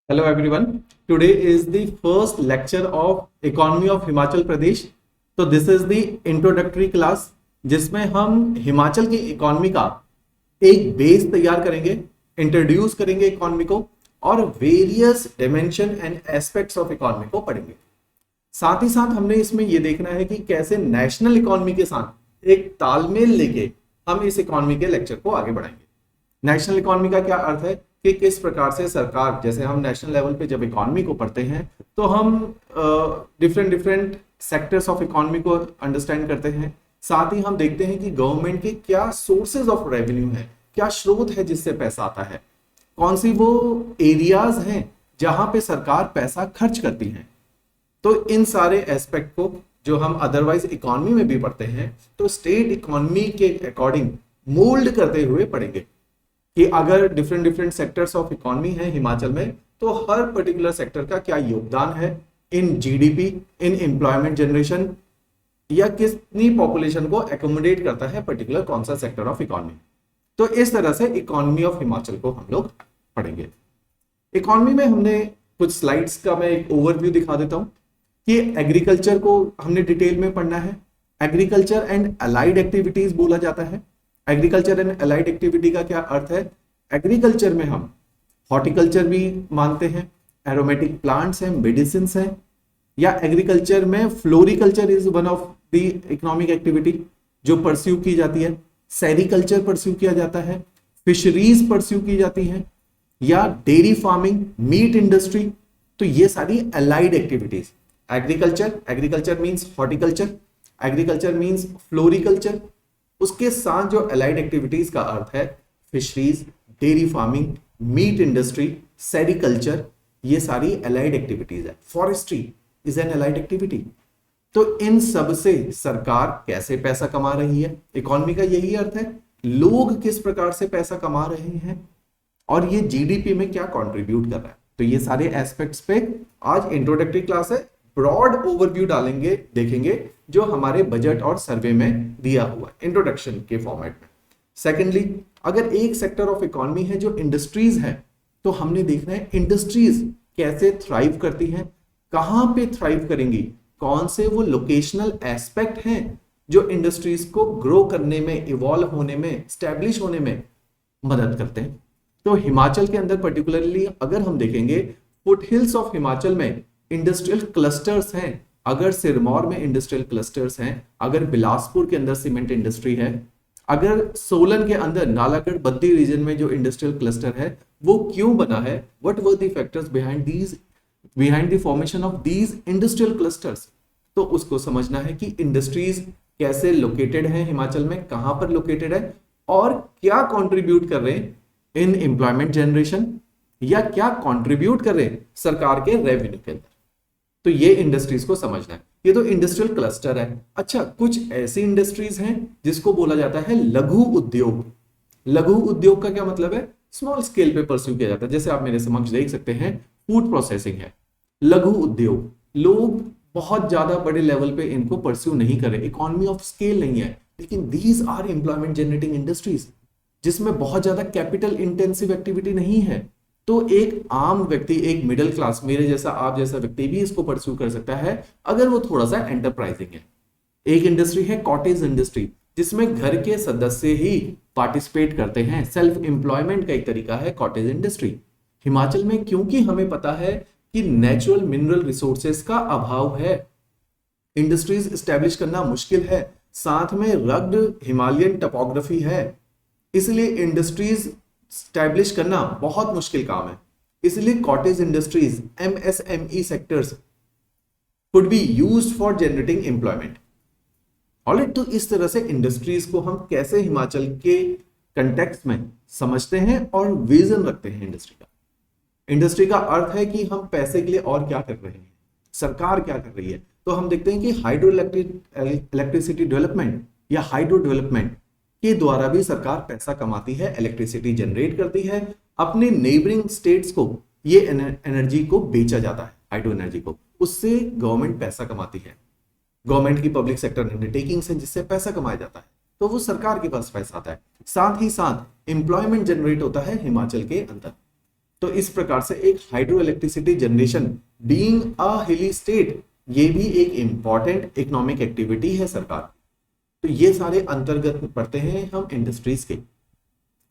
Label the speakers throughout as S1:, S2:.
S1: Hello everyone. Today is the first lecture of Economy of Himachal Pradesh. तो this is the introductory class जिसमें हम हिमाचल की economy का एक बेस तैयार करेंगे, इंट्रोड्यूस करेंगे इकोनॉमी को और various dimension and aspects of economy को पढ़ेंगे। साथ ही साथ हमने इसमें यह देखना है कि कैसे नेशनल इकोनॉमी के साथ एक तालमेल लेके हम इस इकोनॉमी के लेक्चर को आगे बढ़ाएंगे। नेशनल इकोनॉमी का क्या अर्थ है कि किस प्रकार से सरकार, जैसे हम नेशनल लेवल पे जब इकोनॉमी को पढ़ते हैं तो हम डिफरेंट सेक्टर्स ऑफ इकोनॉमी को अंडरस्टैंड करते हैं। साथ ही हम देखते हैं कि गवर्नमेंट के क्या सोर्सेज ऑफ रेवेन्यू है, क्या स्रोत है जिससे पैसा आता है, कौन सी वो एरियाज हैं जहां पे सरकार पैसा खर्च करती है। तो इन सारे एस्पेक्ट को जो हम अदरवाइज इकोनॉमी में भी पढ़ते हैं तो स्टेट इकोनॉमी के अकॉर्डिंग मोल्ड करते हुए पढ़ेंगे कि अगर डिफरेंट सेक्टर्स ऑफ इकोनॉमी है हिमाचल में तो हर पर्टिकुलर सेक्टर का क्या योगदान है in GDP, in employment generation, या कितनी पॉपुलेशन को एकोमोडेट करता है पर्टिकुलर कौन सा सेक्टर ऑफ इकोनॉमी। तो इस तरह से इकोनॉमी ऑफ हिमाचल को हम लोग पढ़ेंगे। इकोनॉमी में हमने कुछ स्लाइड्स का मैं एक ओवरव्यू दिखा देता हूं कि एग्रीकल्चर को हमने डिटेल में पढ़ना है। एग्रीकल्चर एंड अलाइड एक्टिविटीज बोला जाता है। एग्रीकल्चर एंड अलाइड एक्टिविटी का क्या अर्थ है? एग्रीकल्चर में हम हॉर्टिकल्चर भी मानते हैं, एरोमेटिक प्लांट्स हैं, मेडिसिन हैं, या एग्रीकल्चर में floriculture is one of the economic activity जो परस्यू की जाती है। सेरिकल्चर परस्यू किया जाता है, फिशरीज परस्यू की जाती हैं, या डेयरी फार्मिंग, मीट इंडस्ट्री। तो ये सारी allied activities. Agriculture means horticulture, agriculture means floriculture, उसके साथ जो अलाइड एक्टिविटीज का अर्थ है fisheries, dairy farming, meat industry, sericulture, ये सारी अलाइड एक्टिविटीज है। Forestry is an allied activity. तो इन सब से सरकार कैसे पैसा कमा रही है, इकोनॉमी का यही अर्थ है। लोग किस प्रकार से पैसा कमा रहे हैं और ये जीडीपी में क्या कंट्रीब्यूट कर रहा है। तो ये सारे एस्पेक्ट्स पे आज इंट्रोडक्टरी क्लास है, ब्रॉड ओवरव्यू डालेंगे, देखेंगे जो हमारे बजट और सर्वे में दिया हुआ है इंट्रोडक्शन के फॉर्मेट में। सेकेंडली, अगर एक सेक्टर ऑफ इकोनॉमी है जो इंडस्ट्रीज है तो हमने देखना है इंडस्ट्रीज कैसे थ्राइव करती हैं, कहां पे थ्राइव करेंगी, कौन से वो लोकेशनल एस्पेक्ट हैं जो इंडस्ट्रीज को ग्रो करने में, इवॉल्व होने में, स्टैब्लिश होने में मदद करते हैं। तो हिमाचल के अंदर पर्टिकुलरली अगर हम देखेंगे फुट हिल्स ऑफ हिमाचल में इंडस्ट्रियल क्लस्टर्स हैं। अगर सिरमौर में इंडस्ट्रियल क्लस्टर्स हैं, अगर बिलासपुर के अंदर सीमेंट इंडस्ट्री है, अगर सोलन के अंदर नालागढ़ बद्दी रीजन में जो इंडस्ट्रियल क्लस्टर है वो क्यों बना है, what were the factors behind the formation of these industrial clusters. तो उसको समझना है कि इंडस्ट्रीज कैसे लोकेटेड है हिमाचल में, कहां पर लोकेटेड है और क्या कंट्रीब्यूट कर रहे हैं इन एम्प्लॉयमेंट जनरेशन, या क्या कंट्रीब्यूट कर रहे हैं सरकार के रेवेन्यू के अंदर। तो ये इंडस्ट्रीज को समझना है। ये तो इंडस्ट्रियल क्लस्टर है। अच्छा, कुछ ऐसी इंडस्ट्रीज हैं जिसको बोला जाता है लघु उद्योग। लघु उद्योग का क्या मतलब है? स्मॉल स्केल पे परस्यू किया जाता है। जैसे आप मेरे समक्ष देख सकते हैं फूड प्रोसेसिंग है, लघु उद्योग। लोग बहुत ज्यादा बड़े लेवल पे इनको परस्यू नहीं कर रहे, इकोनॉमी ऑफ स्केल नहीं है, लेकिन these are employment generating industries जिसमें बहुत ज्यादा कैपिटल इंटेंसिव एक्टिविटी नहीं है। तो एक आम व्यक्ति, एक मिडिल क्लास, मेरे जैसा, आप जैसा व्यक्ति भी इसको परस्यू कर सकता है अगर वो थोड़ा सा एंटरप्राइजिंग है। एक इंडस्ट्री है कॉटेज इंडस्ट्री जिसमें घर के सदस्य ही पार्टिसिपेट करते हैं। सेल्फ एम्प्लॉयमेंट का एक तरीका है कॉटेज इंडस्ट्री। हिमाचल में क्योंकि हमें पता है कि नेचुरल मिनरल रिसोर्सेस का अभाव है, इंडस्ट्रीज स्टैब्लिश करना मुश्किल है, साथ में रग्ड हिमालयन टोपोग्राफी है, इसलिए इंडस्ट्रीज स्टैब्लिश करना बहुत मुश्किल काम है। इसलिए cottage industries, MSME sectors could be used for generating employment. Alright, तो इस तरह से इंडस्ट्रीज को हम कैसे हिमाचल के कंटेक्स्ट में समझते हैं और विजन रखते हैं इंडस्ट्री का। इंडस्ट्री का अर्थ है कि हम पैसे के लिए और क्या कर रहे हैं, सरकार क्या कर रही है। तो हम देखते हैं कि हाइड्रो इलेक्ट्रिसिटी डेवलपमेंट या हाइड्रो डेवलपमेंट के द्वारा भी सरकार पैसा कमाती है, इलेक्ट्रिसिटी जनरेट करती है, अपने नेबरिंग स्टेट्स को ये एनर्जी को बेचा जाता है, हाइड्रो एनर्जी को, उससे गवर्नमेंट पैसा कमाती है। गवर्नमेंट की पब्लिक सेक्टर अंडरटेकिंग्स है जिससे पैसा कमाया जाता है, तो वो सरकार के पास पैसा आता है। साथ ही साथ एम्प्लॉयमेंट जनरेट होता है हिमाचल के अंदर। तो इस प्रकार से एक hydro electricity generation being a hilly state, ये भी एक इंपॉर्टेंट इकोनॉमिक एक्टिविटी है सरकार। तो ये सारे अंतर्गत पढ़ते हैं हम इंडस्ट्रीज के।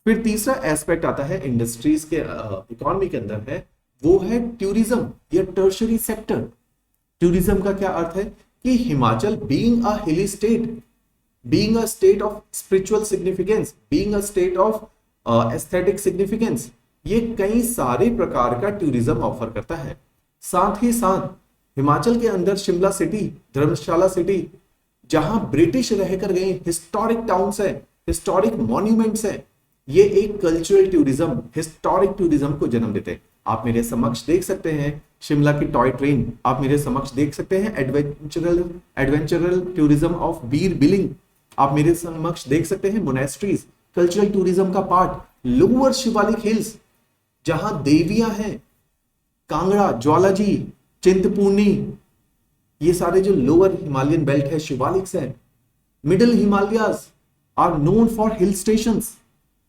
S1: फिर तीसरा एस्पेक्ट आता है इंडस्ट्रीज के इकोनॉमी के अंदर है, वो है टूरिज्म या टर्शरी सेक्टर। टूरिज्म का क्या अर्थ है कि Himachal being a hilly state, being a state of spiritual significance, being a state of aesthetic significance, ये कई सारे प्रकार का टूरिज्म ऑफर करता है। साथ ही साथ हिमाचल के अंदर शिमला सिटी, धर्मशाला सिटी, जहां ब्रिटिश रहकर गए हिस्टोरिक टाउन्स है, हिस्टोरिक मॉन्यूमेंट्स है, ये एक कल्चरल टूरिज्म, हिस्टोरिक टूरिज्म को जन्म देते हैं। आप मेरे समक्ष देख सकते हैं शिमला की टॉय ट्रेन, आप मेरे समक्ष देख सकते हैं एडवेंचरल टूरिज्म ऑफ बीर बिलिंग, आप मेरे समक्ष देख सकते हैं मोनेस्ट्रीज, कल्चरल टूरिज्म का पार्ट, लोअर शिवालिक हिल्स जहां देवियां हैं, कांगड़ा, ज्वालाजी, चिंतपूर्णी, ये सारे जो लोअर हिमालयन बेल्ट है, शिवालिक्स है। Middle Himalayas are known for hill stations,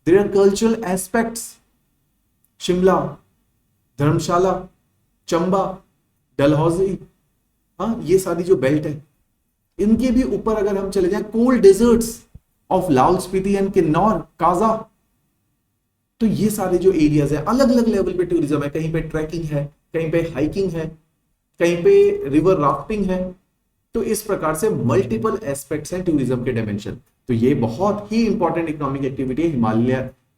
S1: there are cultural aspects. Shimla, Dharamshala, Chamba, Dalhousie, हाँ, ये सारी जो बेल्ट है, इनके भी ऊपर अगर हम चले जाएं, cold desserts of Lahaul Spiti and Kinnaur, Kaza, तो ये सारे जो एरियाज है अलग अलग लेवल पे टूरिज्म है। कहीं पे ट्रैकिंग है, कहीं पे हाइकिंग है, कहीं पे रिवर राफ्टिंग है। तो इस प्रकार से मल्टीपल एस्पेक्ट्स हैं टूरिज्म के डायमेंशन। तो ये बहुत ही इंपॉर्टेंट इकोनॉमिक एक्टिविटी है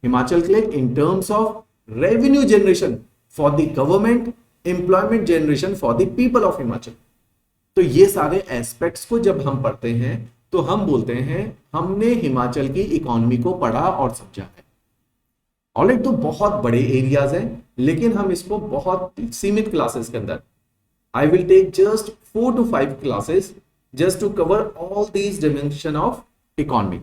S1: हिमाचल के लिए इन terms of revenue generation for the government, employment generation for the people of Himachal. तो ये सारे एस्पेक्ट्स को जब हम पढ़ते हैं तो हम बोलते हैं हमने हिमाचल की इकोनॉमी को पढ़ा और समझा है। ऑलराइट, तो बहुत बड़े एरियाज हैं, लेकिन हम इसको बहुत सीमित क्लासेस के अंदर, I will take just 4 to 5 classes just to cover all these dimension of economy.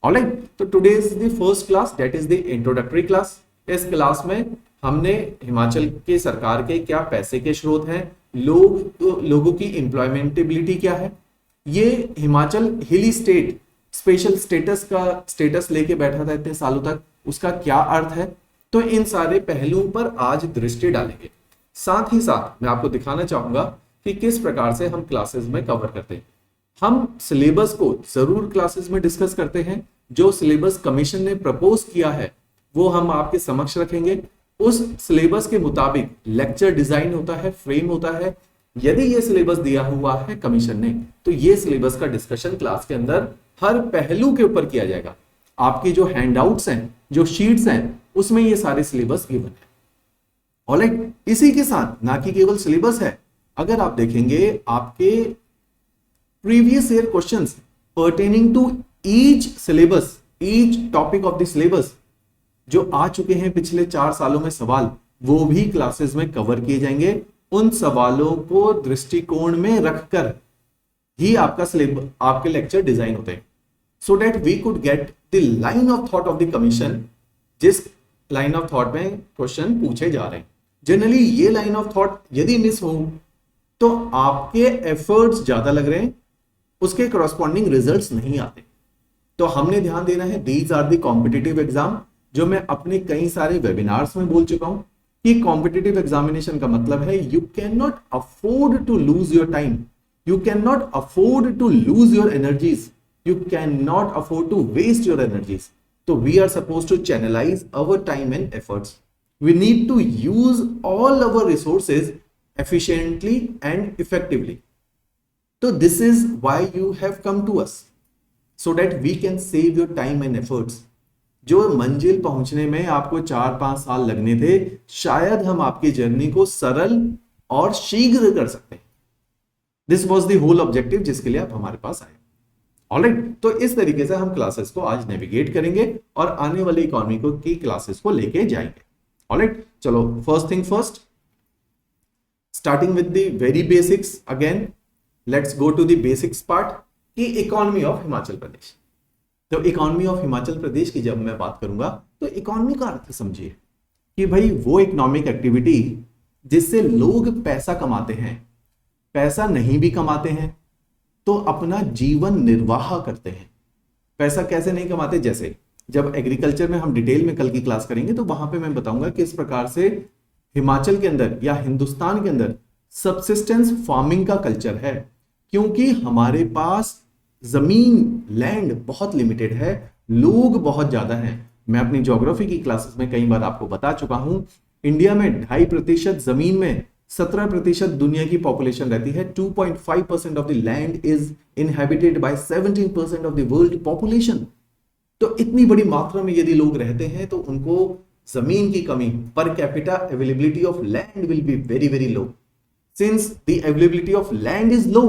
S1: Alright, तो today is the first class, that is the introductory class. इस क्लास में हमने हिमाचल के सरकार के क्या पैसे के स्रोत हैं, लोगों की एम्प्लॉयमेंटेबिलिटी क्या है, ये हिमाचल हिली स्टेट स्पेशल स्टेटस लेके बैठा था इतने सालों तक, उसका क्या अर्थ है, तो इन सारे पहलुओं पर आज दृष्टि डालेंगे। साथ ही साथ मैं आपको दिखाना चाहूंगा कि किस प्रकार से हम क्लासेस में कवर करते हैं। हम सिलेबस को जरूर क्लासेस में डिस्कस करते हैं, जो सिलेबस कमीशन ने प्रपोज किया है वो हम आपके समक्ष रखेंगे। उस सिलेबस के मुताबिक लेक्चर डिजाइन होता है, फ्रेम होता है। यदि ये सिलेबस दिया हुआ है कमीशन ने, तो ये सिलेबस का डिस्कशन क्लास के अंदर हर पहलू के ऊपर किया जाएगा। आपकी जो हैंडआउट्स हैं, जो शीट्स हैं, उसमें ये सारे सिलेबस गिवन है। ऑलराइट, इसी के साथ ना कि केवल सिलेबस है, अगर आप देखेंगे आपके previous year questions pertaining to each syllabus, each topic of the syllabus जो आ चुके हैं पिछले 4 सालों में सवाल, वो भी क्लासेस में कवर किए जाएंगे। उन सवालों को दृष्टिकोण में रखकर ही आपका सिलेबस, आपके लेक्चर डिजाइन होते हैं, so that we could get the line of thought of the commission, जिस लाइन ऑफ थॉट में क्वेश्चन पूछे जा रहे हैं। जनरली ये लाइन ऑफ थॉट यदि मिस हो तो आपके एफर्ट्स ज्यादा लग रहे हैं, उसके करस्पॉन्डिंग रिजल्ट्स नहीं आते। तो हमने ध्यान देना है, these are the competitive exam, जो मैं अपने कई सारे वेबिनार्स में बोल चुका हूं कि कॉम्पिटिटिव एग्जामिनेशन का मतलब है you can not afford to lose your time, you can not afford to lose your energies, you can not afford to waste your energies. तो we are suppose to channelise our time and efforts, we need to use all our resources efficiently and effectively. So this is why you have come to us, so that we can save your time and efforts. जो मंजिल पहुंचने में आपको 4-5 साल लगने थे, शायद हम आपकी जर्नी को सरल और शीघ्र कर सकते हैं। This was the whole objective जिसके लिए आप हमारे पास आए। ऑलराइट, तो इस तरीके से हम क्लासेस को आज नेविगेट करेंगे और आने वाली इकोनॉमी की क्लासेस को लेके जाएंगे। Alright, चलो first thing first, starting with the very basics again, let's go to the basics part की इकोनॉमी ऑफ हिमाचल प्रदेश। तो इकोनॉमी ऑफ हिमाचल प्रदेश की जब मैं बात करूंगा तो इकोनॉमी का अर्थ समझिए कि भाई वो इकोनॉमिक एक्टिविटी जिससे लोग पैसा कमाते हैं, पैसा नहीं भी कमाते हैं तो अपना जीवन निर्वाह करते हैं। पैसा कैसे नहीं कमाते, जैसे जब एग्रीकल्चर में हम डिटेल में कल की क्लास करेंगे तो वहां पे मैं बताऊंगा किस प्रकार से हिमाचल के अंदर या हिंदुस्तान के अंदर सबसिस्टेंस फार्मिंग का कल्चर है, क्योंकि हमारे पास जमीन लैंड बहुत लिमिटेड है, लोग बहुत ज्यादा हैं। मैं अपनी ज्योग्राफी की क्लासेस में कई बार आपको बता चुका हूं, इंडिया में 2.5% जमीन में 17% दुनिया की पॉपुलेशन रहती है। 2.5% of the land is inhabited bye 17% of the world population. तो इतनी बड़ी मात्रा में यदि लोग रहते हैं तो उनको जमीन की कमी, per capita availability of land will be very very low. Since the availability of land is low,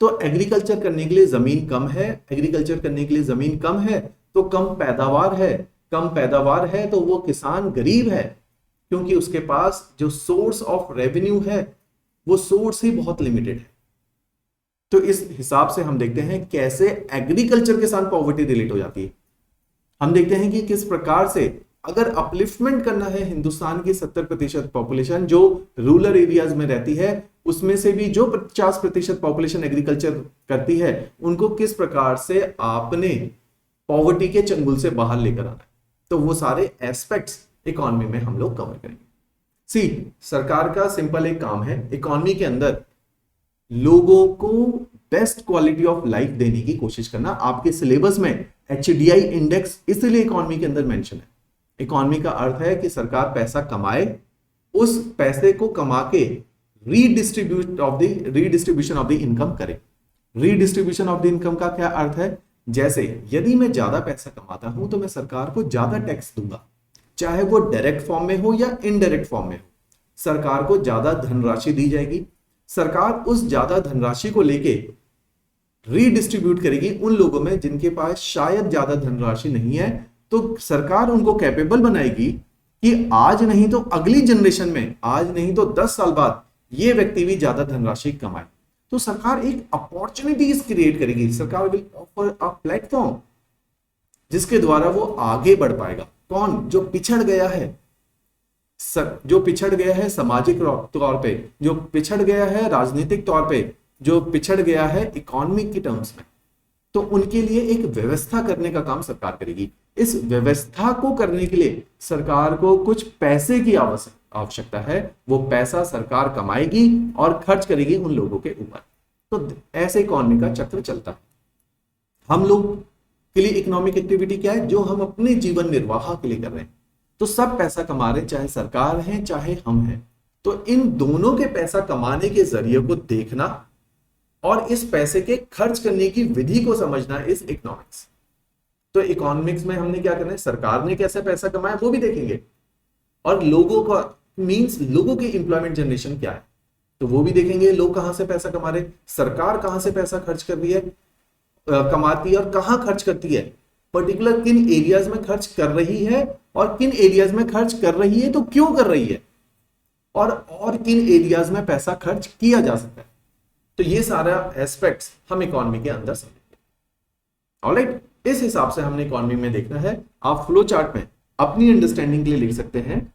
S1: तो एग्रीकल्चर करने के लिए जमीन कम है, एग्रीकल्चर करने के लिए जमीन कम है तो कम पैदावार है, कम पैदावार है तो वो किसान गरीब है, क्योंकि उसके पास जो सोर्स ऑफ रेवेन्यू है वो सोर्स ही बहुत लिमिटेड है। तो इस हिसाब से हम देखते हैं कैसे एग्रीकल्चर के साथ पॉवर्टी रिलेट हो जाती है। हम देखते हैं कि किस प्रकार से अगर अपलिफ्टमेंट करना है हिंदुस्तान की 70% पॉपुलेशन जो रूरल एरियाज में रहती है, उसमें से भी जो 50% पॉपुलेशन एग्रीकल्चर करती है, उनको किस प्रकार से आपने पॉवर्टी के चंगुल से बाहर लेकर आना है, तो वो सारे एस्पेक्ट्स इकोनॉमी में हम लोग कवर करेंगे। सी, सरकार का सिंपल एक काम है इकोनॉमी के अंदर लोगों को बेस्ट क्वालिटी ऑफ लाइफ देने की कोशिश करना। आपके सिलेबस में HDI इंडेक्स इसलिए इकोनॉमी के अंदर मेंशन है। इकोनॉमी का अर्थ है कि सरकार पैसा कमाए, उस पैसे को कमा के रीडिस्ट्रीब्यूशन ऑफ द इनकम करे। रीडिस्ट्रीब्यूशन ऑफ द इनकम का क्या अर्थ है? जैसे यदि मैं ज्यादा पैसा कमाता हूं तो मैं सरकार को ज्यादा टैक्स दूंगा, चाहे वो डायरेक्ट फॉर्म में हो या इनडायरेक्ट फॉर्म में हो। सरकार को ज्यादा धनराशि दी जाएगी, सरकार उस ज्यादा धनराशि को लेके रीडिस्ट्रीब्यूट करेगी उन लोगों में जिनके पास शायद ज्यादा धनराशि नहीं है, तो सरकार उनको कैपेबल बनाएगी कि आज नहीं तो अगली जनरेशन में, आज नहीं तो 10 साल बाद ये व्यक्ति भी ज्यादा धनराशि कमाए। तो सरकार एक अपॉर्चुनिटीज क्रिएट करेगी, सरकार विल ऑफर अ प्लेटफॉर्म जिसके द्वारा वो आगे बढ़ पाएगा। कौन? जो पिछड़ गया है, जो पिछड़ गया है सामाजिक तौर पे, जो पिछड़ गया है राजनीतिक तौर पे, जो पिछड़ गया है इकोनॉमिक की टर्म्स में, तो उनके लिए एक व्यवस्था करने का काम सरकार करेगी। इस व्यवस्था को करने के लिए सरकार को कुछ पैसे की आवश्यकता है, वो पैसा सरकार कमाएगी और खर्च करेगी उन लोगों के ऊपर। तो ऐसे इकोनॉमी का चक्र चलता है। हम लोग के लिए इकोनॉमिक एक्टिविटी क्या है? जो हम अपने जीवन निर्वाह के लिए कर रहे हैं। तो सब पैसा कमा रहे हैं, चाहे सरकार है चाहे हम हैं। तो इन दोनों के पैसा कमाने के जरिए को देखना और इस पैसे के खर्च करने की विधि को समझना इज इकोनॉमिक्स। तो इकोनॉमिक्स में हमने क्या करना है? सरकार ने कैसे पैसा कमाया वो भी देखेंगे, और लोगों का मींस लोगों की एम्प्लॉयमेंट जनरेशन क्या है तो वो भी देखेंगे। लोग कहां से पैसा कमा रहे, सरकार कहां से पैसा खर्च कर रही है, कमाती है और कहां खर्च करती है, पर्टिकुलर किन एरियाज में खर्च कर रही है और किन एरियाज में खर्च कर रही है तो क्यों कर रही है, और किन एरियाज में पैसा खर्च किया जा सकता है। तो ये सारा एस्पेक्ट्स हम इकोनॉमी के अंदर समझेंगे। ऑलराइट, इस हिसाब से हमने इकोनॉमी में देखना है। आप फ्लो चार्ट में अपनी अंडरस्टैंडिंग के लिए लिख सकते हैं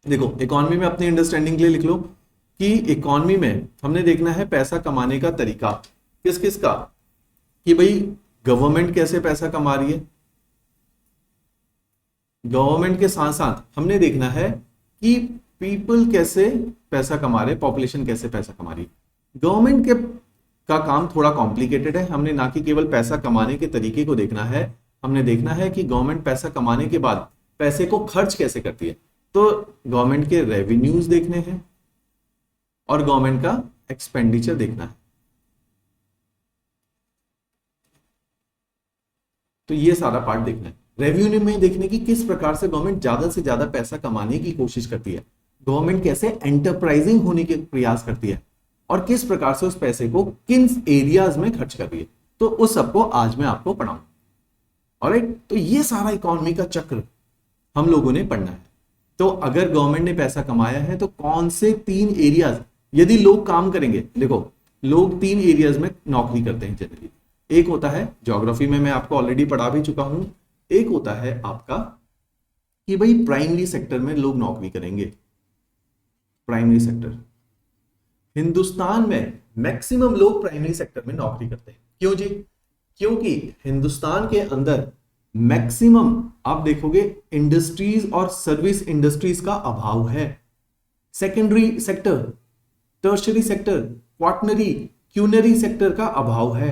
S1: देखो इकोनॉमी में अपनी अंडरस्टैंडिंग के लिए लिख लो कि इकोनॉमी में हमने देखना है पैसा कमाने का तरीका किस किस का, कि भाई गवर्नमेंट कैसे पैसा कमा रही है, गवर्नमेंट के साथ साथ हमने देखना है कि पीपल कैसे पैसा कमा रहे, पॉपुलेशन कैसे पैसा कमा रही है। गवर्नमेंट के का काम थोड़ा कॉम्प्लिकेटेड है, हमने ना कि केवल पैसा कमाने के तरीके को देखना है, हमने देखना है कि गवर्नमेंट पैसा कमाने के बाद पैसे को खर्च कैसे करती है। तो गवर्नमेंट के रेवेन्यूज देखने हैं और गवर्नमेंट का एक्सपेंडिचर देखना है। तो ये सारा पार्ट देखना है। रेवेन्यू में देखने की किस प्रकार से गवर्नमेंट ज्यादा से ज्यादा पैसा कमाने की कोशिश करती है, गवर्नमेंट कैसे एंटरप्राइजिंग होने के प्रयास करती है और किस प्रकार से उस पैसे को किन एरियाज में खर्च कर रही है। तो उस सबको आज मैं आपको पढ़ाऊंगा। ऑलराइट, तो ये सारा इकोनॉमी का चक्र हम लोगों ने पढ़ना है। तो अगर गवर्नमेंट ने पैसा कमाया है तो कौन से 3 एरियाज यदि लोग काम करेंगे, देखो लोग 3 एरियाज में नौकरी करते हैं जनरली। एक होता है ज्योग्राफी में मैं आपको ऑलरेडी पढ़ा भी चुका हूं, एक होता है आपका कि भाई प्राइमरी सेक्टर में लोग नौकरी करेंगे, प्राइमरी सेक्टर। हिंदुस्तान में मैक्सिमम लोग प्राइमरी सेक्टर में नौकरी करते हैं। क्यों जी? क्योंकि हिंदुस्तान के अंदर मैक्सिमम आप देखोगे इंडस्ट्रीज और सर्विस इंडस्ट्रीज का अभाव है। Secondary sector, tertiary sector, quaternary, quinary sector का अभाव है।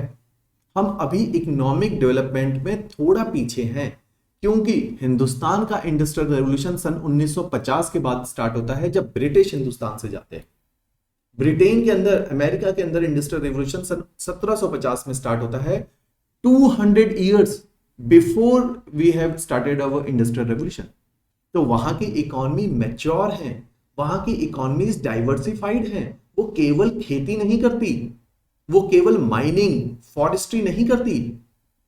S1: हम अभी इकोनॉमिक डेवलपमेंट में थोड़ा पीछे हैं, क्योंकि हिंदुस्तान का इंडस्ट्रियल रेवोल्यूशन सन 1950 के बाद स्टार्ट होता है, जब ब्रिटिश हिंदुस्तान से जाते हैं। ब्रिटेन के अंदर, अमेरिका के अंदर इंडस्ट्रियल रेवोल्यूशन सन 1750 में स्टार्ट होता है, 200 years before we have started our industrial revolution. तो वहां की इकोनॉमी मैच्योर है, वहां की इकोनॉमीज डाइवर्सिफाइड है। वो केवल खेती नहीं करती, वो केवल माइनिंग, फॉरेस्ट्री नहीं करती,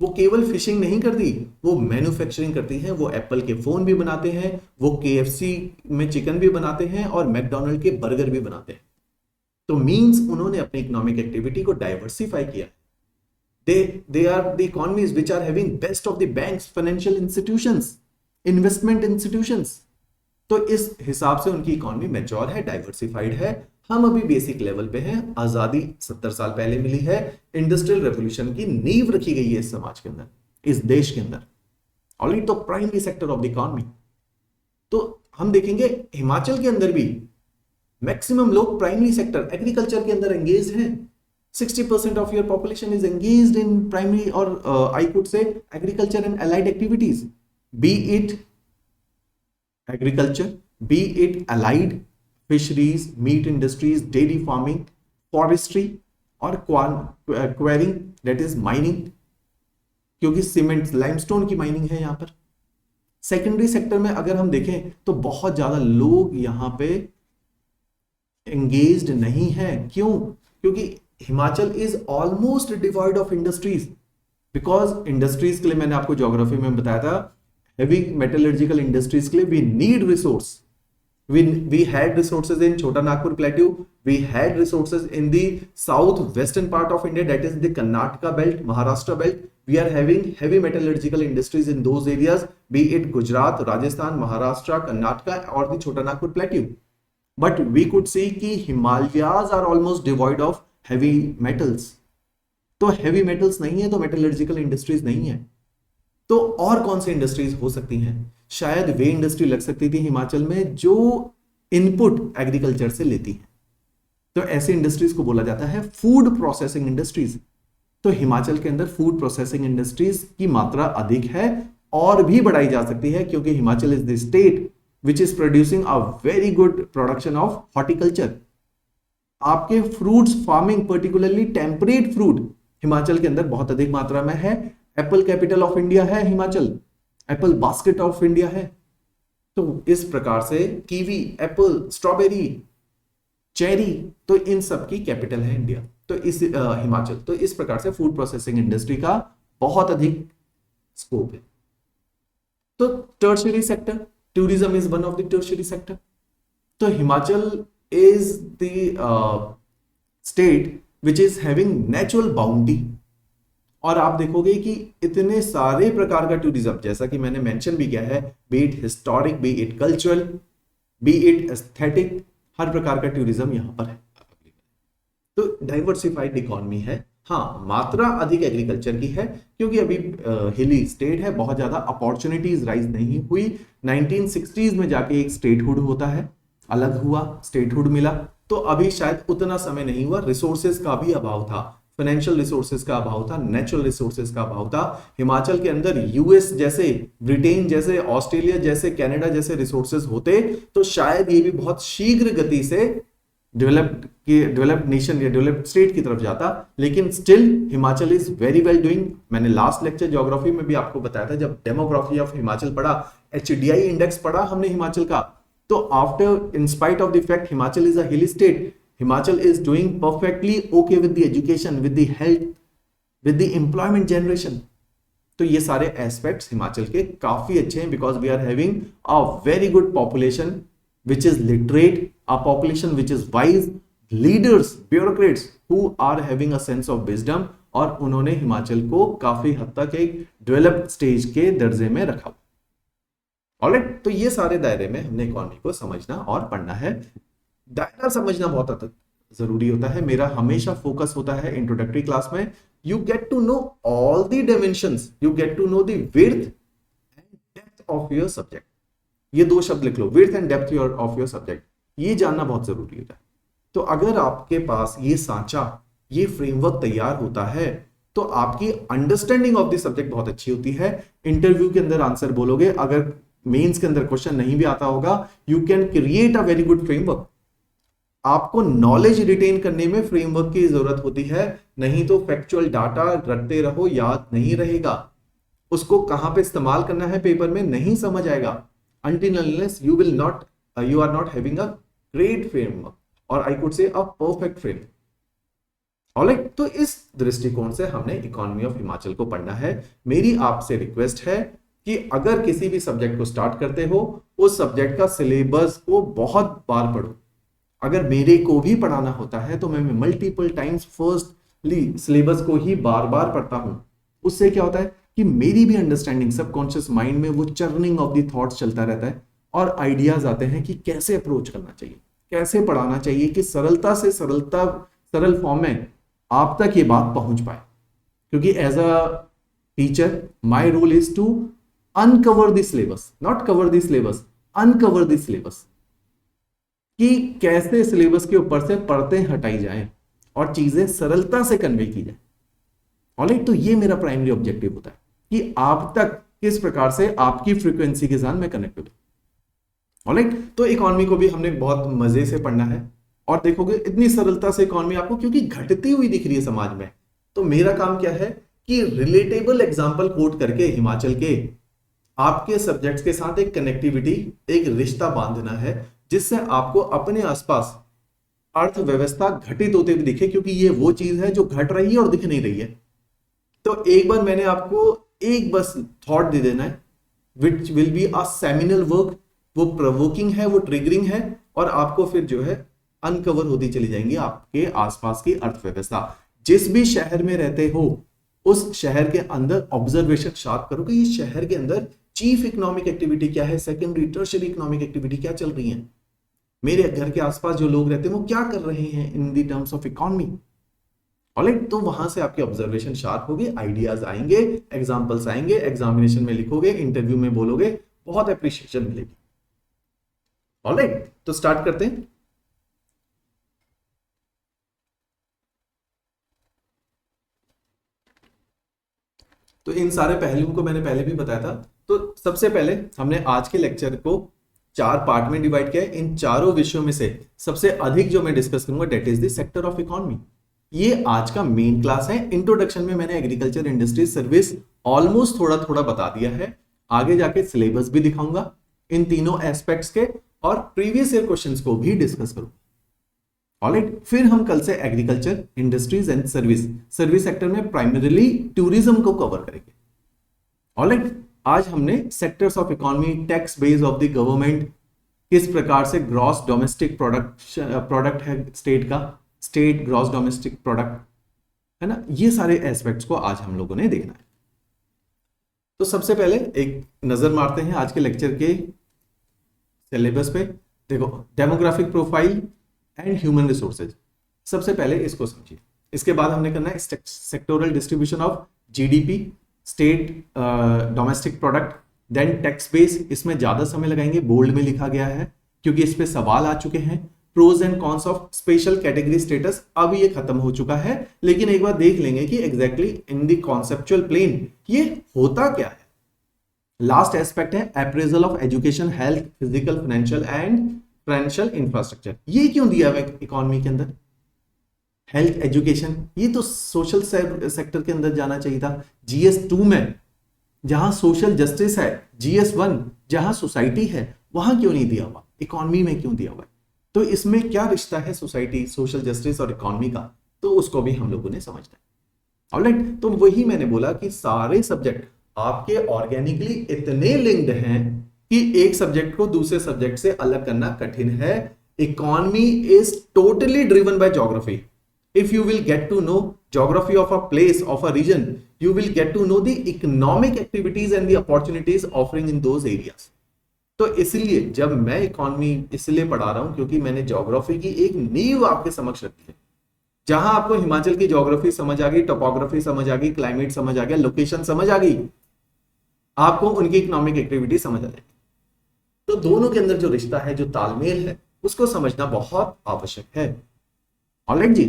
S1: वो केवल फिशिंग नहीं करती, वो मैन्युफैक्चरिंग करती है। वो एप्पल के फोन भी बनाते हैं, वो KFC में चिकन भी बनाते हैं और मैकडोनल्ड के बर्गर भी बनाते हैं। तो मींस उन्होंने अपनी इकोनॉमिक एक्टिविटी को डाइवर्सिफाई किया। they are the economies which are having best of the banks, financial institutions, investment institutions। तो इस हिसाब से उनकी इकोनॉमी मैच्योर है, डाइवर्सिफाइड है। हम अभी बेसिक लेवल पे हैं। आजादी 70 साल पहले मिली है, इंडस्ट्रियल रेवोल्यूशन की नींव रखी गई है इस समाज के अंदर, इस देश के अंदर। ऑलरेडी तो primary sector of the economy. तो हम देखेंगे हिमाचल के अंदर भी मैक्सिमम लोग प्राइमरी सेक्टर एग्रीकल्चर के अंदर एंगेज हैं। 60% of your population is engaged in primary or I could say agriculture and allied activities, be it agriculture, be it allied fisheries, meat industries, dairy farming, forestry और quarrying, that is mining, क्योंकि cement limestone की mining है यहाँ पर। Secondary sector में अगर हम देखें तो बहुत ज्यादा लोग यहाँ पे एंगेज्ड नहीं है। क्यों? क्योंकि Himachal is almost devoid of industries. Because industries के लिए मैंने आपको ज्योग्राफी में बताया था, हेवी मेटलर्जिकल इंडस्ट्रीज के लिए we need resource. we had resources in Chota Nagpur plateau, we had resources in the south western part of India, that is the Karnataka belt, Maharashtra belt. We are having heavy metallurgical industries in those areas, be it Gujarat, Rajasthan, Maharashtra, Karnataka or the Chota Nagpur plateau. But we could see कि Himalayas are almost devoid of heavy metals. तो heavy metals नहीं है तो metallurgical industries नहीं है। तो और कौन सी इंडस्ट्रीज हो सकती हैं? शायद वे इंडस्ट्री लग सकती थी हिमाचल में जो इनपुट एग्रीकल्चर से लेती है। तो ऐसी इंडस्ट्रीज को बोला जाता है फूड प्रोसेसिंग इंडस्ट्रीज। तो हिमाचल के अंदर फूड प्रोसेसिंग इंडस्ट्रीज की मात्रा अधिक है और भी बढ़ाई जा सकती है, क्योंकि Himachal is the state which is producing a very good production of horticulture. आपके fruits farming, particularly temperate fruit Himachal के अंदर बहुत अधिक मात्रा में है। एप्पल कैपिटल ऑफ इंडिया है Himachal, Apple basket of India है। तो इस प्रकार से कीवी, एप्पल, स्ट्रॉबेरी, चेरी, तो इन सब की कैपिटल है इंडिया, तो इस हिमाचल। तो इस प्रकार से फूड प्रोसेसिंग इंडस्ट्री का बहुत अधिक स्कोप है। तो tertiary sector, tourism is one of the tertiary sector. तो Himachal is the state which is having natural boundary. और आप देखोगे कि इतने सारे प्रकार का टूरिज्म, जैसा कि मैंने मेंशन भी किया है, be it historic, be it cultural, be it aesthetic, हर प्रकार का टूरिज्म यहां पर है। तो डाइवर्सिफाइड इकोनॉमी है। हाँ, मात्रा अधिक एग्रीकल्चर की है, क्योंकि अभी हिली स्टेट है, बहुत ज्यादा अपॉर्चुनिटीज राइज नहीं हुई। 1960s में जाके एक स्टेटहुड होता है, अलग हुआ, स्टेटहुड मिला, तो अभी शायद उतना समय नहीं हुआ। रिसोर्सेज का भी अभाव था, फाइनेंशियल रिसोर्सेज का अभाव था, नेचुरल रिसोर्सेज का अभाव था। हिमाचल के अंदर यूएस जैसे, ब्रिटेन जैसे, ऑस्ट्रेलिया जैसे, कनाडा जैसे रिसोर्सेज होते तो शायद ये भी बहुत शीघ्र गति से डेवलप्ड नेशन या डेवलप्ड स्टेट की तरफ जाता। लेकिन still Himachal is very well doing. मैंने लास्ट लेक्चर ज्योग्राफी में भी आपको बताया था, जब डेमोग्राफी ऑफ हिमाचल पढ़ा, HDI इंडेक्स पढ़ा हमने हिमाचल का, तो after, in spite of the fact Himachal is a hilly state, Himachal is doing perfectly okay with the education, with the health, with the employment generation. तो ये सारे एस्पेक्ट्स हिमाचल के काफी अच्छे हैं, because we are having a very good population which is literate, a population which is wise, leaders, bureaucrats who are having a sense of wisdom, और उन्होंने हिमाचल को काफी हद तक एक डेवलप्ड स्टेज के दर्जे में रखा। ऑलराइट, तो ये सारे दायरे में हमने इकोनॉमी को समझना और पढ़ना है। दायरा समझना बहुत जरूरी होता है। मेरा हमेशा फोकस होता है इंट्रोडक्टरी क्लास में, you get to know all the dimensions, you get to know the width and depth of your subject. ये दो शब्द लिख लो, width and depth of your subject, ये जानना बहुत जरूरी होता है। तो अगर आपके पास ये सांचा, ये फ्रेमवर्क तैयार होता है तो आपकी अंडरस्टैंडिंग ऑफ द सब्जेक्ट बहुत अच्छी होती है। इंटरव्यू के अंदर आंसर बोलोगे, अगर मेंस के अंदर क्वेश्चन नहीं भी आता होगा, you can create a very good framework. आपको नॉलेज रिटेन करने में फ्रेमवर्क की जरूरत होती है, नहीं तो फैक्चुअल डाटा रटते रहो, याद नहीं रहेगा। उसको कहां पे इस्तेमाल करना है पेपर में नहीं समझ आएगा, until unless you are not having a great framework, or I could say a perfect framework. Alright, तो इस दृष्टिकोण से हमने इकोनॉमी ऑफ हिमाचल को पढ़ना है। मेरी आपसे रिक्वेस्ट है कि अगर किसी भी सब्जेक्ट को स्टार्ट करते हो, उस सब्जेक्ट का सिलेबस को बहुत बार पढ़ो। अगर मेरे को भी पढ़ाना होता है तो मैं मल्टीपल टाइम्स फर्स्टली सिलेबस को ही बार बार पढ़ता हूं। उससे क्या होता है कि मेरी भी अंडरस्टैंडिंग, सबकॉन्शियस माइंड में वो चर्निंग ऑफ द थॉट्स चलता रहता है और आइडियाज आते हैं कि कैसे अप्रोच करना चाहिए, कैसे पढ़ाना चाहिए कि सरलता से सरल फॉर्म में आप तक ये बात पहुंच पाए। क्योंकि as a teacher my role is to uncover the syllabus, not cover the syllabus, uncover the syllabus, कि कैसे सिलेबस के ऊपर से परतें हटाई जाएं और चीजें सरलता से कन्वे की जाए। ऑलराइट, तो ये मेरा प्राइमरी ऑब्जेक्टिव होता है कि आप तक किस प्रकार से आपकी फ्रीक्वेंसी के साथ मैं कनेक्ट करूं। ऑलराइट, तो इकोनॉमी को भी हमने बहुत मजे से पढ़ना है और देखोगे इतनी सरलता से इकोनॉमी आपको क्योंकि घटती हुई दिख रही है समाज में। तो मेरा काम क्या है कि रिलेटेबल एग्जांपल कोट करके हिमाचल के आपके सब्जेक्ट्स के साथ एक कनेक्टिविटी, एक रिश्ता बांधना है, जिससे आपको अपने आसपास अर्थव्यवस्था घटित होते हुए दिखे, क्योंकि ये वो चीज है जो घट रही है और दिख नहीं रही है। तो एक बार मैंने आपको एक बस थॉट दे देना है, which will be a seminal work. वो प्रोवोकिंग है, वो ट्रिगरिंग है, और आपको फिर जो है अनकवर होती चली जाएंगी आपके आसपास की अर्थव्यवस्था। जिस भी शहर में रहते हो उस शहर के अंदर ऑब्जर्वेशन शार्प करो कि इस शहर के अंदर चीफ इकोनॉमिक एक्टिविटी क्या है, सेकेंडरी टर्शियरी इकोनॉमिक एक्टिविटी क्या चल रही है, मेरे घर के आसपास जो लोग रहते हैं वो क्या कर रहे हैं in the terms of economy. Alright, तो वहां से आपकी ऑब्जर्वेशन शार्प होगी, आइडियाज आएंगे, एग्जांपल्स आएंगे, एग्जामिनेशन में लिखोगे, इंटरव्यू में बोलोगे, बहुत अप्रिशिएशन मिलेगी। ऑलराइट, तो स्टार्ट करते हैं। तो इन सारे पहलुओं को मैंने पहले भी बताया था। तो सबसे पहले हमने आज के लेक्चर को 4 पार्ट में डिवाइड किया है। इन चारों विषयों में से सबसे अधिक जो मैं डिस्कस करूंगा that is the sector of economy. ये आज का मेन क्लास है। इंट्रोडक्शन में मैंने एग्रीकल्चर, इंडस्ट्री, सर्विस ऑलमोस्ट थोड़ा थोड़ा बता दिया है। आगे जाके सिलेबस भी दिखाऊंगा इन तीनों एस्पेक्ट्स के, और प्रीवियस ईयर क्वेश्चंस को भी डिस्कस करूंगा। ऑलराइट, फिर हम कल से agriculture, industries and service sector में प्राइमरीली टूरिज्म को कवर करेंगे। ऑलराइट, आज हमने sectors of economy, tax base of the government, किस प्रकार से ग्रॉस डोमेस्टिक प्रोडक्ट है स्टेट का, स्टेट ग्रॉस डोमेस्टिक प्रोडक्ट है ना, ये सारे एस्पेक्ट्स को आज हम लोगों ने देखना है। तो सबसे पहले एक नजर मारते हैं आज के लेक्चर के सिलेबस पे। देखो, demographic profile and human resources, सबसे पहले इसको समझिए। इसके बाद हमने करना है sectoral distribution of GDP, state domestic product, then tax base. इसमें ज्यादा समय लगाएंगे, बोल्ड में लिखा गया है क्योंकि इस पे सवाल आ चुके हैं। Pros and cons of special category status, अब ये खत्म हो चुका है, लेकिन एक बार देख लेंगे कि exactly in the conceptual plane ये होता क्या है। लास्ट एस्पेक्ट है appraisal of education, health, physical, financial and financial infrastructure. ये क्यों दिया हुआ है इकोनॉमी के अंदर? हेल्थ, एजुकेशन, ये तो सोशल सेक्टर के अंदर जाना चाहिए था। GS2 में जहां सोशल जस्टिस है, GS1 जहां सोसाइटी है, वहां क्यों नहीं दिया हुआ, इकोनॉमी में क्यों दिया हुआ है? तो इसमें क्या रिश्ता है सोसाइटी, सोशल जस्टिस और इकोनॉमी का, तो उसको भी हम लोगों ने समझना है। ऑलराइट, तो वही मैंने बोला कि सारे सब्जेक्ट आपके ऑर्गेनिकली इतने लिंक्ड हैं कि एक सब्जेक्ट को दूसरे सब्जेक्ट से अलग करना कठिन है। Economy is totally driven by geography. If you will get to know geography of a place, of a region, you will get to know the economic activities and the opportunities offering in those areas. तो इसलिए जब मैं economy इसलिए पढ़ा रहा हूं क्योंकि मैंने ज्योग्राफी की एक नींव आपके समक्ष रखी है। जहां आपको हिमाचल की ज्योग्राफी समझ आ गई, टोपोग्राफी समझ आ गई, क्लाइमेट समझ आ गया, लोकेशन समझ आ गई, आपको उनकी इकोनॉमिक एक्टिविटी समझ आ जाएगी। तो दोनों के अंदर जो रिश्ता है, जो तालमेल है, उसको समझना बहुत आवश्यक है। ऑलराइट जी,